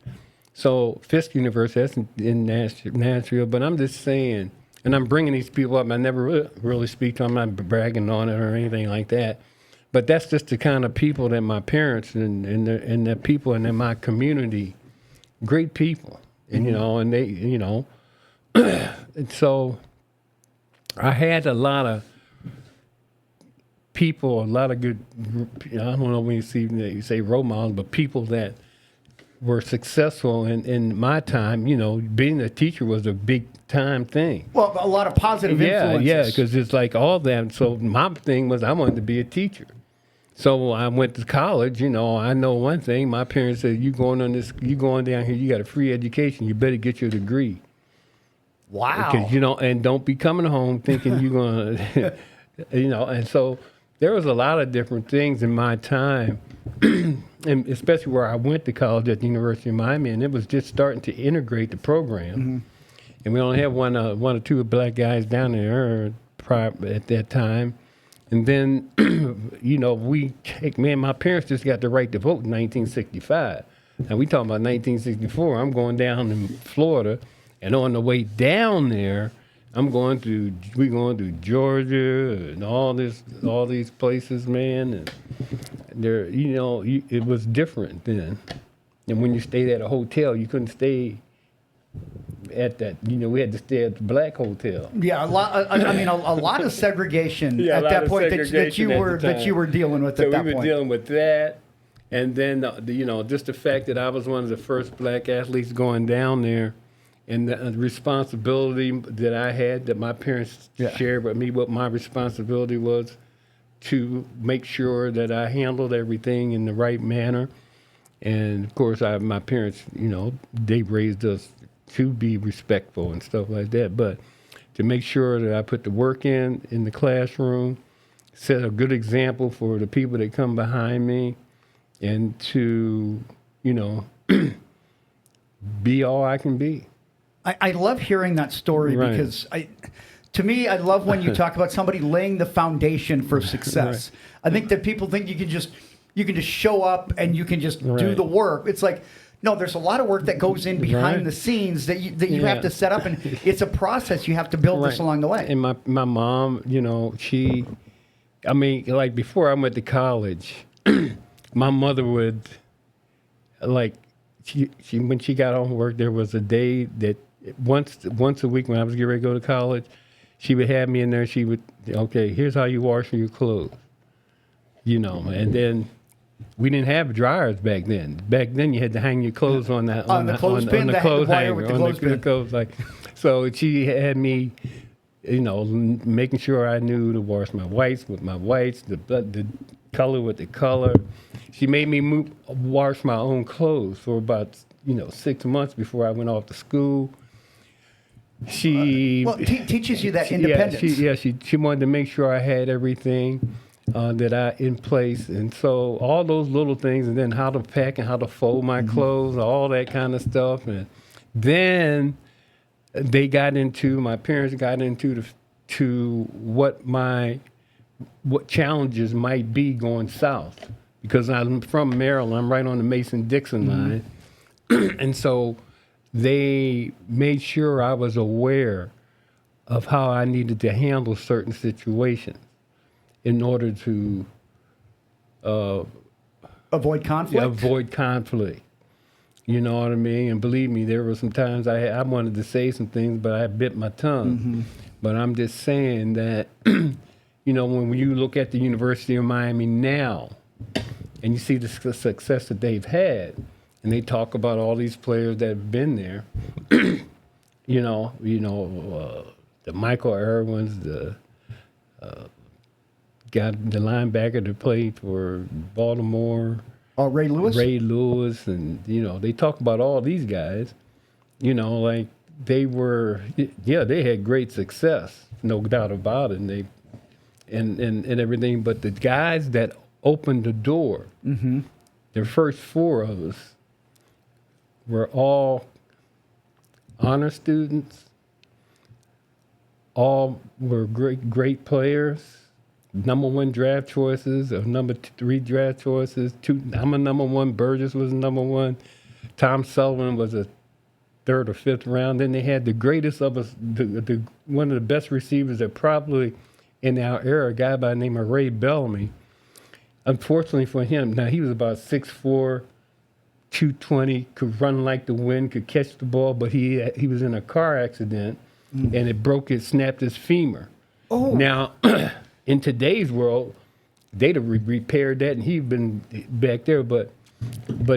So Fisk University, that's in Nashville. But I'm just saying, and I'm bringing these people up. I never really speak to them. I'm not bragging on it or anything like that. But that's just the kind of people that my parents and the people in my community, great people, and and they, and so I had a lot of people, a lot of good, I don't know when you say role models, but people that were successful in my time. Being a teacher was a big time thing. Well, a lot of positive influences. Yeah, because it's like all that. So my thing was I wanted to be a teacher. So I went to college. I know one thing. My parents said, "You going down here? You got a free education. You better get your degree." Wow. Because and don't be coming home thinking you're gonna, And so there was a lot of different things in my time, and especially where I went to college at the University of Miami, and it was just starting to integrate the program. Mm-hmm. And we only had one or two black guys down there at that time. And then, me and my parents just got the right to vote in 1965. And we talking about 1964. I'm going down in Florida, and on the way down there, we're going through Georgia and all these places, man. And there, it was different then. And when you stayed at a hotel, you couldn't stay at that. We had to stay at the black hotel. Yeah, a lot of segregation at that point that you were dealing with at that point. So we were dealing with that, and then just the fact that I was one of the first black athletes going down there. And the responsibility that I had, that my parents shared with me, what my responsibility was to make sure that I handled everything in the right manner. And, of course, my parents, they raised us to be respectful and stuff like that. But to make sure that I put the work in the classroom, set a good example for the people that come behind me, and to, be all I can be. I love hearing that story because to me, I love when you talk about somebody laying the foundation for success. Right. I think that people think you can just show up and you can just do the work. It's like, no, there's a lot of work that goes in behind the scenes that you have to set up, and it's a process. You have to build this along the way. And my mom, before I went to college, my mother would, she when she got home from work, there was a day that once a week when I was getting ready to go to college, she would have me in there. She would, okay, here's how you wash your clothes, and then we didn't have dryers back then. Back then you had to hang your clothes on the clothespin, so she had me, making sure I knew to wash my whites with my whites, the color with the color. She made me wash my own clothes for about 6 months before I went off to school. She teaches you that independence. She wanted to make sure I had everything that I in place, and so all those little things, and then how to pack and how to fold my clothes, all that kind of stuff. And then my parents got into what challenges might be going south, because I'm from Maryland. I'm right on the Mason-Dixon line, and so they made sure I was aware of how I needed to handle certain situations in order to avoid conflict. You know what I mean? And believe me, there were some times I wanted to say some things, but I bit my tongue. Mm-hmm. But I'm just saying that, when you look at the University of Miami now, and you see the success that they've had, and they talk about all these players that have been there, the Michael Irwins, the linebacker that played for Baltimore. Oh, Ray Lewis, and they talk about all these guys. They had great success, no doubt about it, and everything. But the guys that opened the door, the first four of us, were all honor students. All were great players. Number 1 draft choices, or number 3 draft choices. I'm a number 1. Burgess was number 1. Tom Sullivan was a 3rd or 5th round. Then they had the greatest of us, one of the best receivers that probably in our era, a guy by the name of Ray Bellamy. Unfortunately for him, now he was about 6'4", 220, could run like the wind, could catch the ball, but he was in a car accident, and it snapped his femur. Oh. Now, in today's world, they'd have repaired that, and he'd been back there. But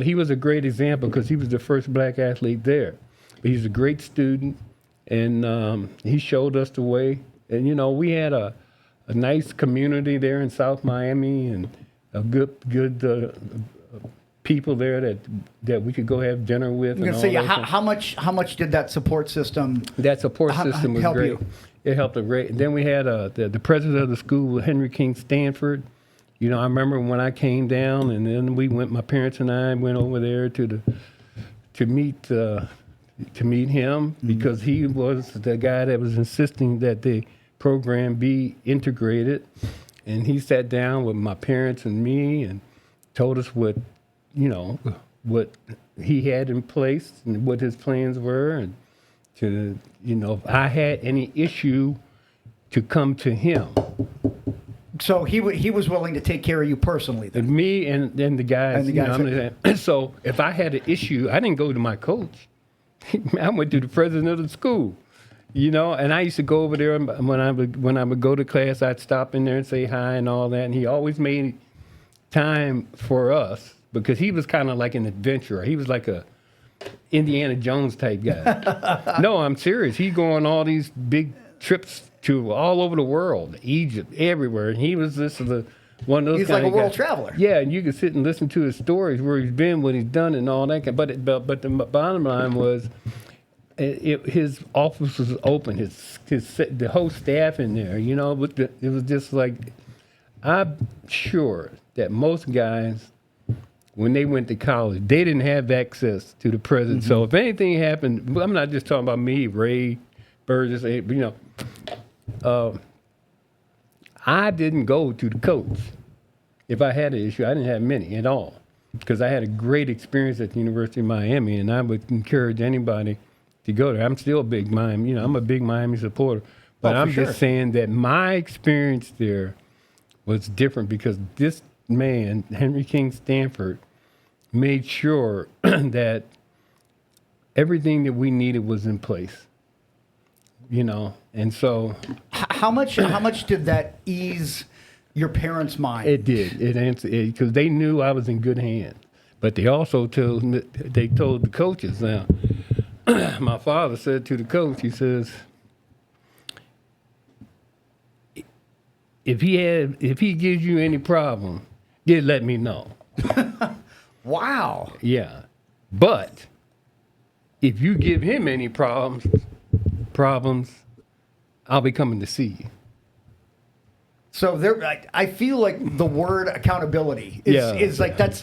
he was a great example because he was the first black athlete there. But he's a great student, and he showed us the way. And, you know, we had a nice community there in South Miami, and a good people there that we could go have dinner with. I'm gonna say, how much did that support system? That support system was great. You? It helped a great. And then we had the president of the school, Henry King Stanford. You know, I remember when I came down, and then my parents and I went over there to meet him because he was the guy that was insisting that the program be integrated. And he sat down with my parents and me and told us what he had in place and what his plans were, and if I had any issue, to come to him. So he was willing to take care of you personally then? And me and the guys. So if I had an issue, I didn't go to my coach. I went to the president of the school. You know, and I used to go over there, and when I would go to class, I'd stop in there and say hi and all that. And he always made time for us because he was kind of like an adventurer. He was like a Indiana Jones type guy. No, I'm serious. He'd go on all these big trips to all over the world, Egypt, everywhere. And he was one of those. He's like a world traveler. Yeah, and you could sit and listen to his stories, where he's been, what he's done, and all that. But the bottom line was, his office was open. The whole staff in there, you know. But it was just like, I'm sure that most guys, when they went to college, they didn't have access to the president. Mm-hmm. So if anything happened, I'm not just talking about me, Ray, Burgess, you know. I didn't go to the coach. If I had an issue, I didn't have many at all, because I had a great experience at the University of Miami, and I would encourage anybody to go there. I'm still a big Miami, I'm a big Miami supporter, but I'm just saying that my experience there was different because this man, Henry King Stanford, made sure that everything that we needed was in place, and so. How much did that ease your parents' mind? It did. It answered because they knew I was in good hands, but they also told the coaches. Now, my father said to the coach, he says, if he gives you any problem, just let me know. Wow. Yeah, but if you give him any problems, I'll be coming to see you. So I feel like the word accountability is like that's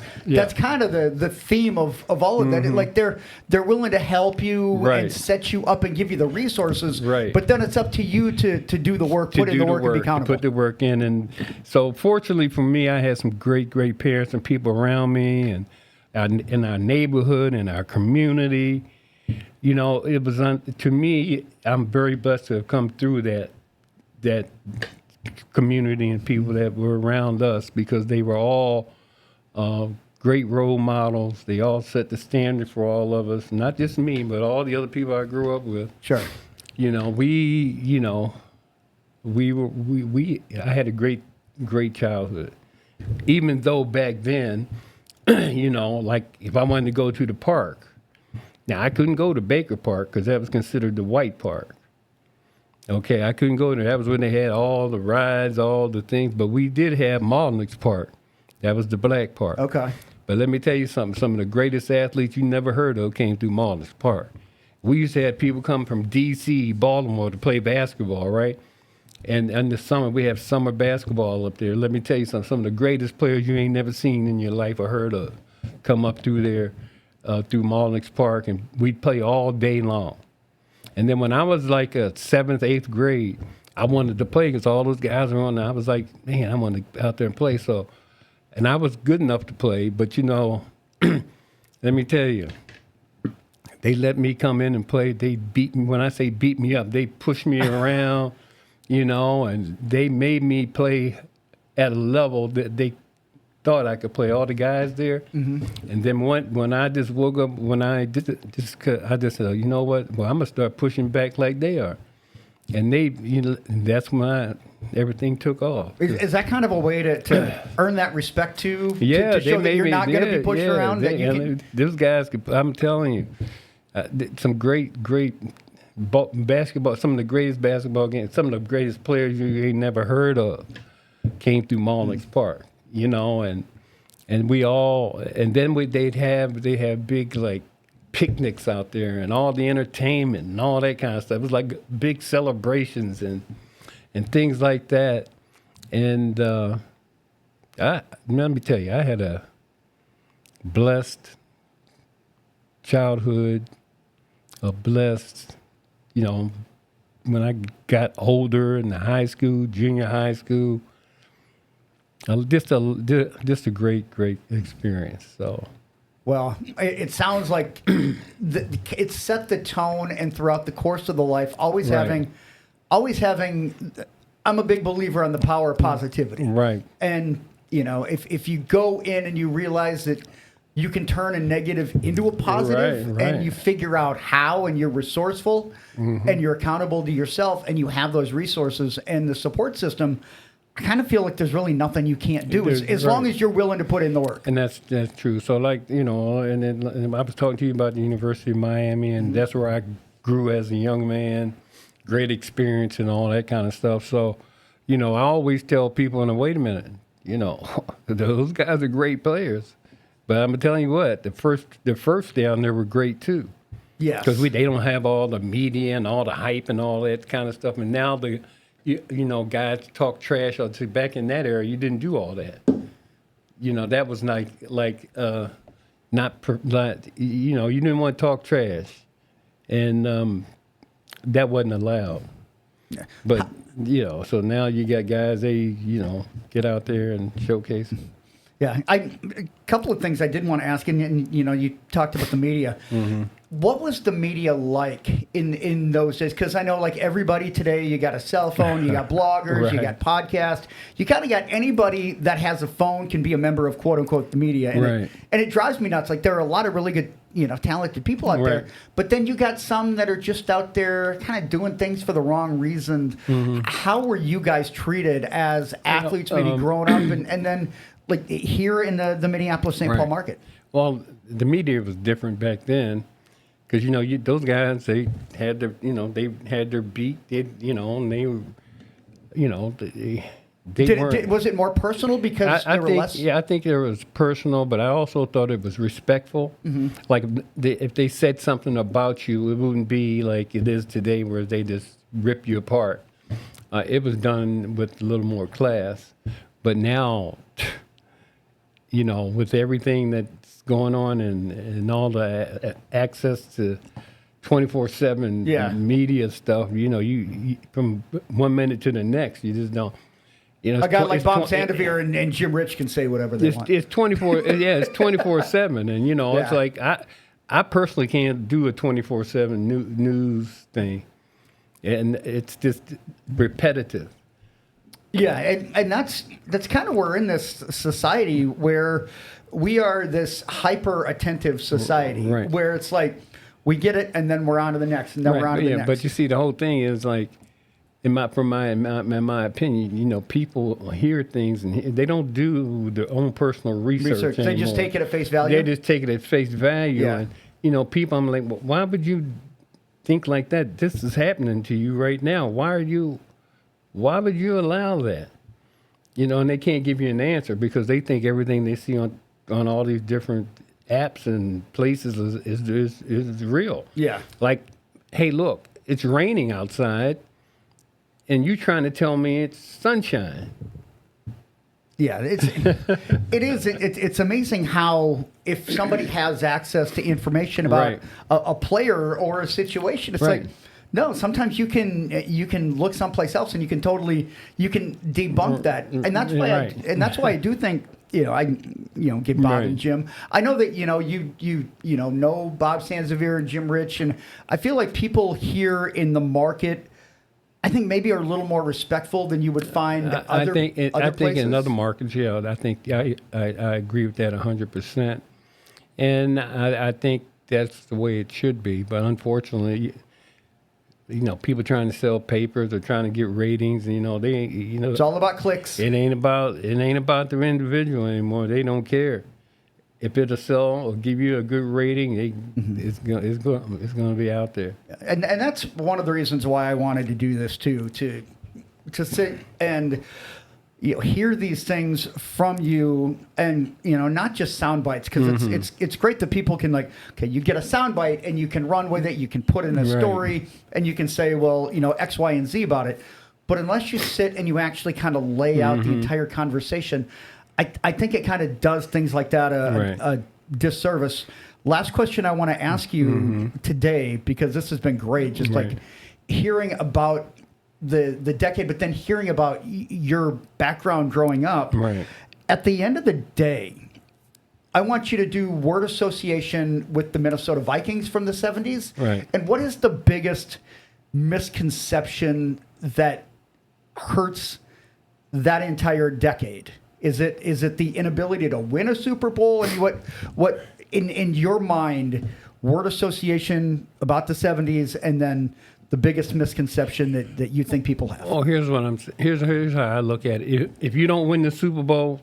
kind of the theme of all of that. Mm-hmm. Like they're willing to help you and set you up and give you the resources. Right. But then it's up to you to do the work, put in the work, and be accountable. Put the work in, and so fortunately for me, I had some great parents and people around me, and in our neighborhood and our community. It was to me, I'm very blessed to have come through that community and people that were around us, because they were all great role models. They all set the standard for all of us, not just me, but all the other people I grew up with. Sure. I had a great childhood, even though back then, like if I wanted to go to the park. Now, I couldn't go to Baker Park because that was considered the white park. Okay, I couldn't go there. That was when they had all the rides, all the things. But we did have Malnick's Park. That was the black park. Okay. But let me tell you something. Some of the greatest athletes you never heard of came through Malnick's Park. We used to have people come from D.C., Baltimore to play basketball, right? And in the summer, we have summer basketball up there. Let me tell you something. Some of the greatest players you ain't never seen in your life or heard of come up through there. Through Malnick's Park, and we'd play all day long. And then when I was like 7th, 8th grade, I wanted to play because all those guys were on there. I was like, man, I want to get out there and play. So, and I was good enough to play, but let me tell you, they let me come in and play. They beat me. When I say beat me up, they pushed me around, and they made me play at a level that they thought I could play. All the guys there. Mm-hmm. And then when I just woke up, I just said, you know what? Well, I'm gonna start pushing back like they are. And that's when everything took off. Is that kind of a way to earn that respect too? Yeah, to show they that you're made not me, going to be pushed around. That you can, those guys, I'm telling you, some great basketball. Some of the greatest basketball games. Some of the greatest players you ain't never heard of came through Mullins Park. You know, and we all, and then they have big like picnics out there and all the entertainment and all that kind of stuff. It was like big celebrations and things like that. And let me tell you, I had a blessed childhood, a blessed, you know, when I got older in the high school, junior high school, just a great experience. So. Well, it sounds like it set the tone, and throughout the course of the life, always having. I'm a big believer on the power of positivity. Right. And you know, if you go in and you realize that you can turn a negative into a positive, right. and you figure out how, and you're resourceful, and you're accountable to yourself, and you have those resources and the support system. I kind of feel like there's really nothing you can't do as long as you're willing to put in the work. And that's true. So like, you know, and I was talking to you about the University of Miami, and that's where I grew as a young man, great experience and all that kind of stuff. So, you know, I always tell people, wait a minute, you know, those guys are great players. But I'm telling you what, the first down there were great too. Yes. Because they don't have all the media and all the hype and all that kind of stuff. And now you know, guys talk trash. Back in that era, you didn't do all that. You know, that was not, you know, you didn't want to talk trash. And that wasn't allowed. Yeah. But, you know, so now you got guys, they, you know, get out there and showcase. Yeah, a couple of things I did want to ask, and you know, you talked about the media. What was the media like in those days? Because I know, like everybody today, you got a cell phone, you got bloggers, right. You got podcasts, you kind of got anybody that has a phone can be a member of quote unquote the media, and, right. It drives me nuts. Like there are a lot of really good, you know, talented people out there, but then you got some that are just out there kind of doing things for the wrong reasons. How were you guys treated as athletes, maybe growing up, and then like here in the Minneapolis St. Paul market? Well, the media was different back then, because you know those guys, they had their beat, you know, and they, you know, they weren't. Was it more personal because there were less? Yeah, I think it was personal, but I also thought it was respectful. Like if they said something about you, it wouldn't be like it is today, where they just rip you apart. It was done with a little more class, but now. You know, with everything that's going on and all the access to 24/7 media stuff, you know, you from 1 minute to the next, you just don't. You know, a guy like Bob Sandovier and Jim Rich can say whatever they want. It's 24. Yeah, it's 24/7, and you know, it's like I personally can't do a 24/7 news thing, and it's just repetitive. Yeah, and that's kind of we're in this society where we are this hyper attentive society, where it's like we get it and then we're on to the next, and then we're on to the next. But you see, the whole thing is like, in my opinion, you know, people hear things and they don't do their own personal research. They just take it at face value. They just take it at face value, and you know, people. I'm like, well, why would you think like that? This is happening to you right now. Why would you allow that? You know, and they can't give you an answer because they think everything they see on all these different apps and places is real. Yeah. Like, hey, look, it's raining outside, and you trying to tell me it's sunshine. Yeah, it's amazing how if somebody has access to information about a player or a situation, it's like. No, sometimes you can look someplace else and you can debunk that, and that's why I do think give Bob and Jim. I know that you know Bob Sandovier and Jim Rich, and I feel like people here in the market, I think maybe are a little more respectful than you would find other places. I think in other markets, I think I agree with that 100%, and I think that's the way it should be. But unfortunately, people trying to sell papers or trying to get ratings. And, they ain't, It's all about clicks. it ain't about the individual anymore. They don't care. If it'll sell or give you a good rating, it's going to be out there. And that's one of the reasons why I wanted to do this too, to sit and hear these things from you, and not just sound bites, because it's great that people can you get a sound bite and you can run with it, you can put in a story, and you can say, well, X, Y, and Z about it. But unless you sit and you actually kind of lay out the entire conversation, I think it kind of does things like that a disservice. Last question I want to ask you today, because this has been great, just hearing about the decade, but then hearing about your background growing up. Right. At the end of the day, I want you to do word association with the Minnesota Vikings from the 70s. Right. And what is the biggest misconception that hurts that entire decade? Is it the inability to win a Super Bowl? And what in your mind, word association about the 70s, and then the biggest misconception that you think people have? Oh, here's what here's how I look at it. If you don't win the Super Bowl,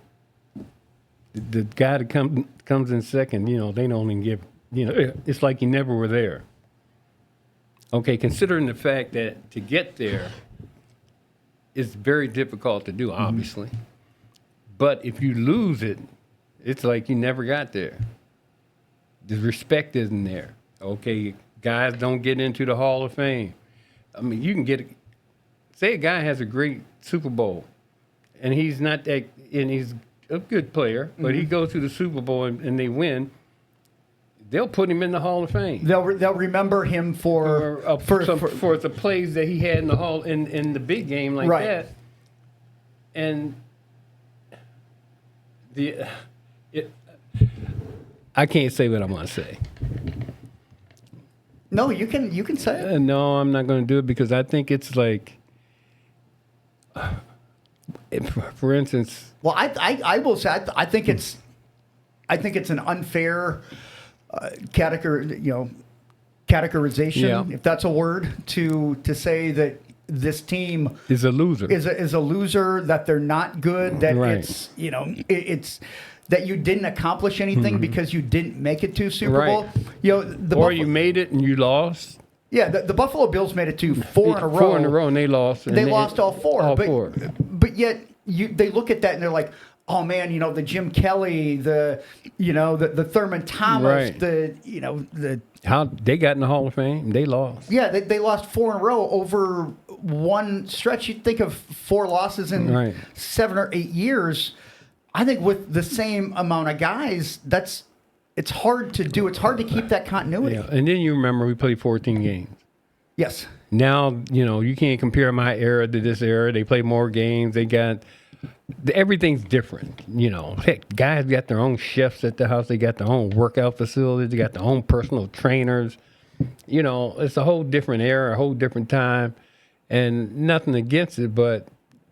the guy that comes in second, they don't even give. It's like you never were there. Okay, considering the fact that to get there is very difficult to do, obviously. But if you lose it, it's like you never got there. The respect isn't there. Okay, guys don't get into the Hall of Fame. I mean, you can say a guy has a great Super Bowl, and he's not that, and he's a good player, but he goes to the Super Bowl and they win. They'll put him in the Hall of Fame. They'll remember him for the plays that he had in the hall in the big game like that. And I can't say what I want to say. No, you can say it. No, I'm not going to do it, because I think it's like, for instance. Well, I will say I think it's an unfair categorization, if that's a word, to say that this team is a loser. Is a loser, that they're not good, that it's it's that you didn't accomplish anything because you didn't make it to Super Bowl. You made it and you lost. Yeah, the Buffalo Bills made it to four in a row. 4 in a row, and they lost. They lost all four. All four. But yet they look at that and they're like, oh man, the Jim Kelly, the Thurman Thomas, the how they got in the Hall of Fame, they lost. Yeah, they lost 4 in a row over one stretch. You'd think of 4 losses in 7 or 8 years. I think with the same amount of guys, it's hard to do. It's hard to keep that continuity. Yeah, and then you remember we played 14 games. Yes. Now, you can't compare my era to this era. They play more games. They got everything's different. Heck, guys got their own chefs at the house. They got their own workout facilities. They got their own personal trainers. It's a whole different era, a whole different time, and nothing against it, but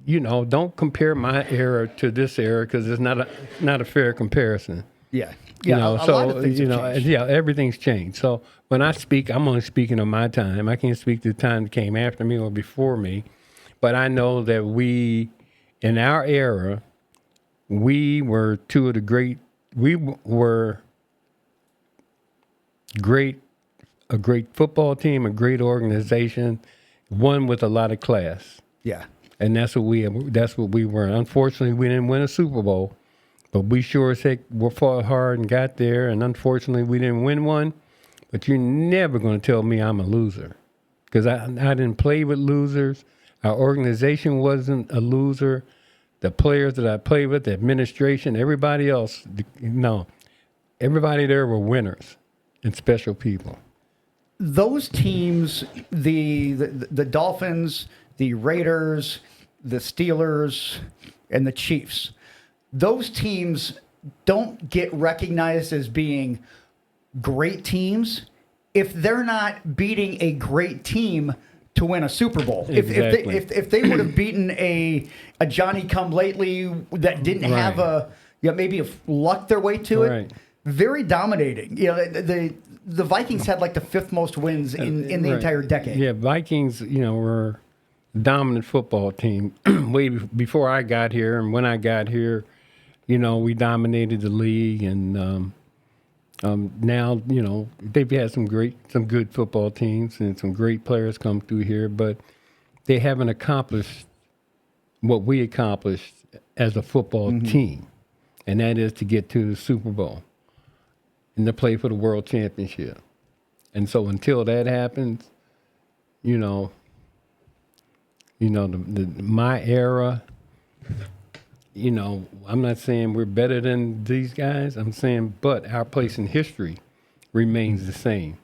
don't compare my era to this era, because it's not a fair comparison. Yeah. Yeah. A lot of things have changed. Everything's changed. So when I speak, I'm only speaking of my time. I can't speak to the time that came after me or before me, but I know that in our era, we were a great football team, a great organization, one with a lot of class. Yeah. And that's what we were. Unfortunately, we didn't win a Super Bowl, but we sure as heck fought hard and got there. And unfortunately, we didn't win one. But you're never going to tell me I'm a loser, because I didn't play with losers. Our organization wasn't a loser. The players that I played with, the administration, everybody else, everybody there were winners and special people. Those teams, the Dolphins, the Raiders, the Steelers, and the Chiefs, those teams don't get recognized as being great teams if they're not beating a great team to win a Super Bowl. Exactly. If they would have beaten a Johnny Come Lately that didn't have maybe luck their way to it, very dominating. the Vikings had like the 5th most wins in the entire decade. Yeah, Vikings, were a dominant football team way before I got here, and when I got here, we dominated the league, and now, they've had some good football teams and some great players come through here, but they haven't accomplished what we accomplished as a football team, and that is to get to the Super Bowl and to play for the World Championship. And so until that happens, my era, I'm not saying we're better than these guys. I'm saying, but our place in history remains the same.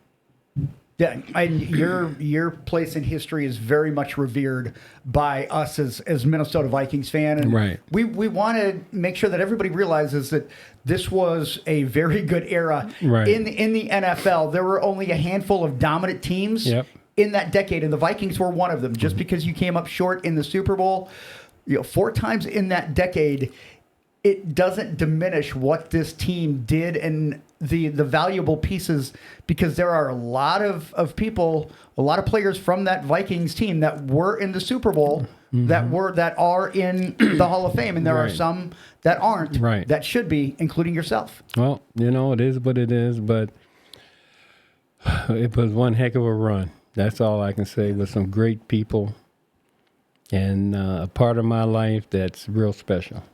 Yeah, and your place in history is very much revered by us as Minnesota Vikings fan, and right. we want to make sure that everybody realizes that this was a very good era right. in the NFL. There were only a handful of dominant teams in that decade, and the Vikings were one of them. Just because you came up short in the Super Bowl, 4 times in that decade, it doesn't diminish what this team did and the valuable pieces, because there are a lot of people, a lot of players from that Vikings team that were in the Super Bowl that are in the Hall of Fame, and there are some that aren't that should be, including yourself. Well, it is what it is, but it was one heck of a run. That's all I can say, with some great people and a part of my life that's real special.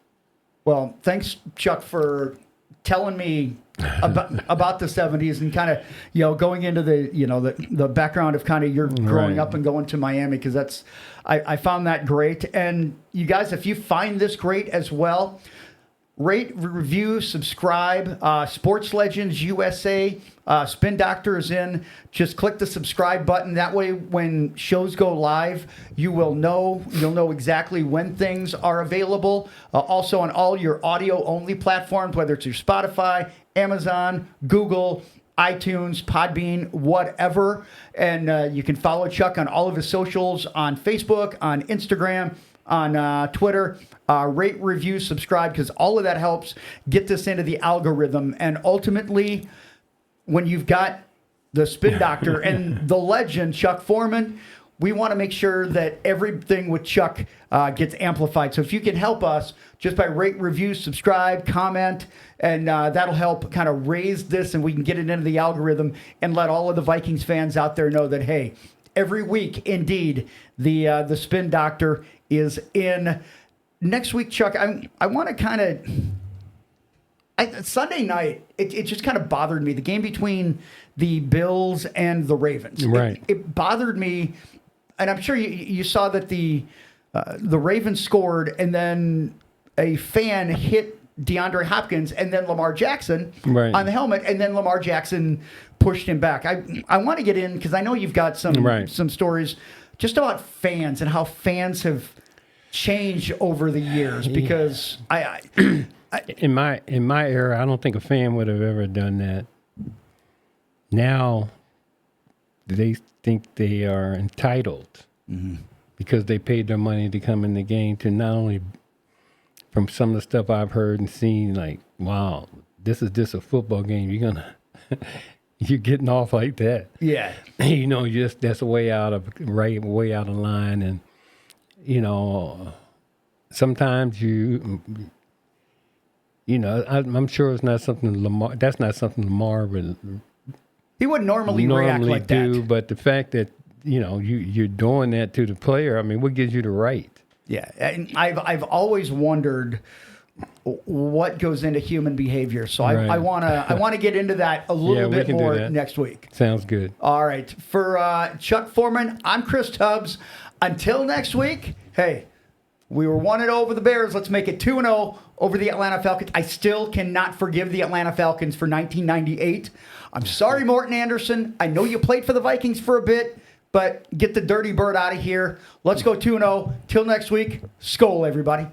Well, thanks, Chuck, for telling me about the 70s and kind of, going into the background of kind of your growing up and going to Miami, because I found that great. And you guys, if you find this great as well, rate, review, subscribe. Sports Legends USA, Spin Doctor is in. Just click the subscribe button. That way, when shows go live, you'll know exactly when things are available. Also on all your audio-only platforms, whether it's your Spotify, Amazon, Google, iTunes, Podbean, whatever. And you can follow Chuck on all of his socials, on Facebook, on Instagram, on Twitter. Rate, review, subscribe, because all of that helps get this into the algorithm. And ultimately, when you've got the Spin Doctor and the legend, Chuck Foreman, we want to make sure that everything with Chuck gets amplified. So if you can help us just by rate, review, subscribe, comment, and that'll help kind of raise this, and we can get it into the algorithm and let all of the Vikings fans out there know that, hey, every week, indeed, the Spin Doctor is in. Next week, Chuck, I want to kind of... Sunday night, it just kind of bothered me. The game between the Bills and the Ravens. Right. It bothered me, and I'm sure you saw that the Ravens scored, and then a fan hit DeAndre Hopkins and then Lamar Jackson on the helmet, and then Lamar Jackson pushed him back. I want to get in, because I know you've got some stories just about fans and how fans have changed over the years, because in my era, I don't think a fan would have ever done that. Now they think they are entitled because they paid their money to come in the game, to not only, from some of the stuff I've heard and seen, like, wow, this is just a football game. You're getting off like that. Yeah. That's way out of line. And, sometimes I'm sure it's not something Lamar, that's not something Lamar would. He wouldn't normally react like do, that. But the fact that, you're doing that to the player, I mean, what gives you the right? Yeah. And I've always wondered what goes into human behavior. So I want to get into that a little bit more next week. Sounds good. All right. For Chuck Foreman, I'm Chris Tubbs. Until next week, hey, we were 1-0 over the Bears. Let's make it 2-0 over the Atlanta Falcons. I still cannot forgive the Atlanta Falcons for 1998. I'm sorry, Morton Anderson. I know you played for the Vikings for a bit, but get the dirty bird out of here. Let's go 2-0. Till next week, skol, everybody.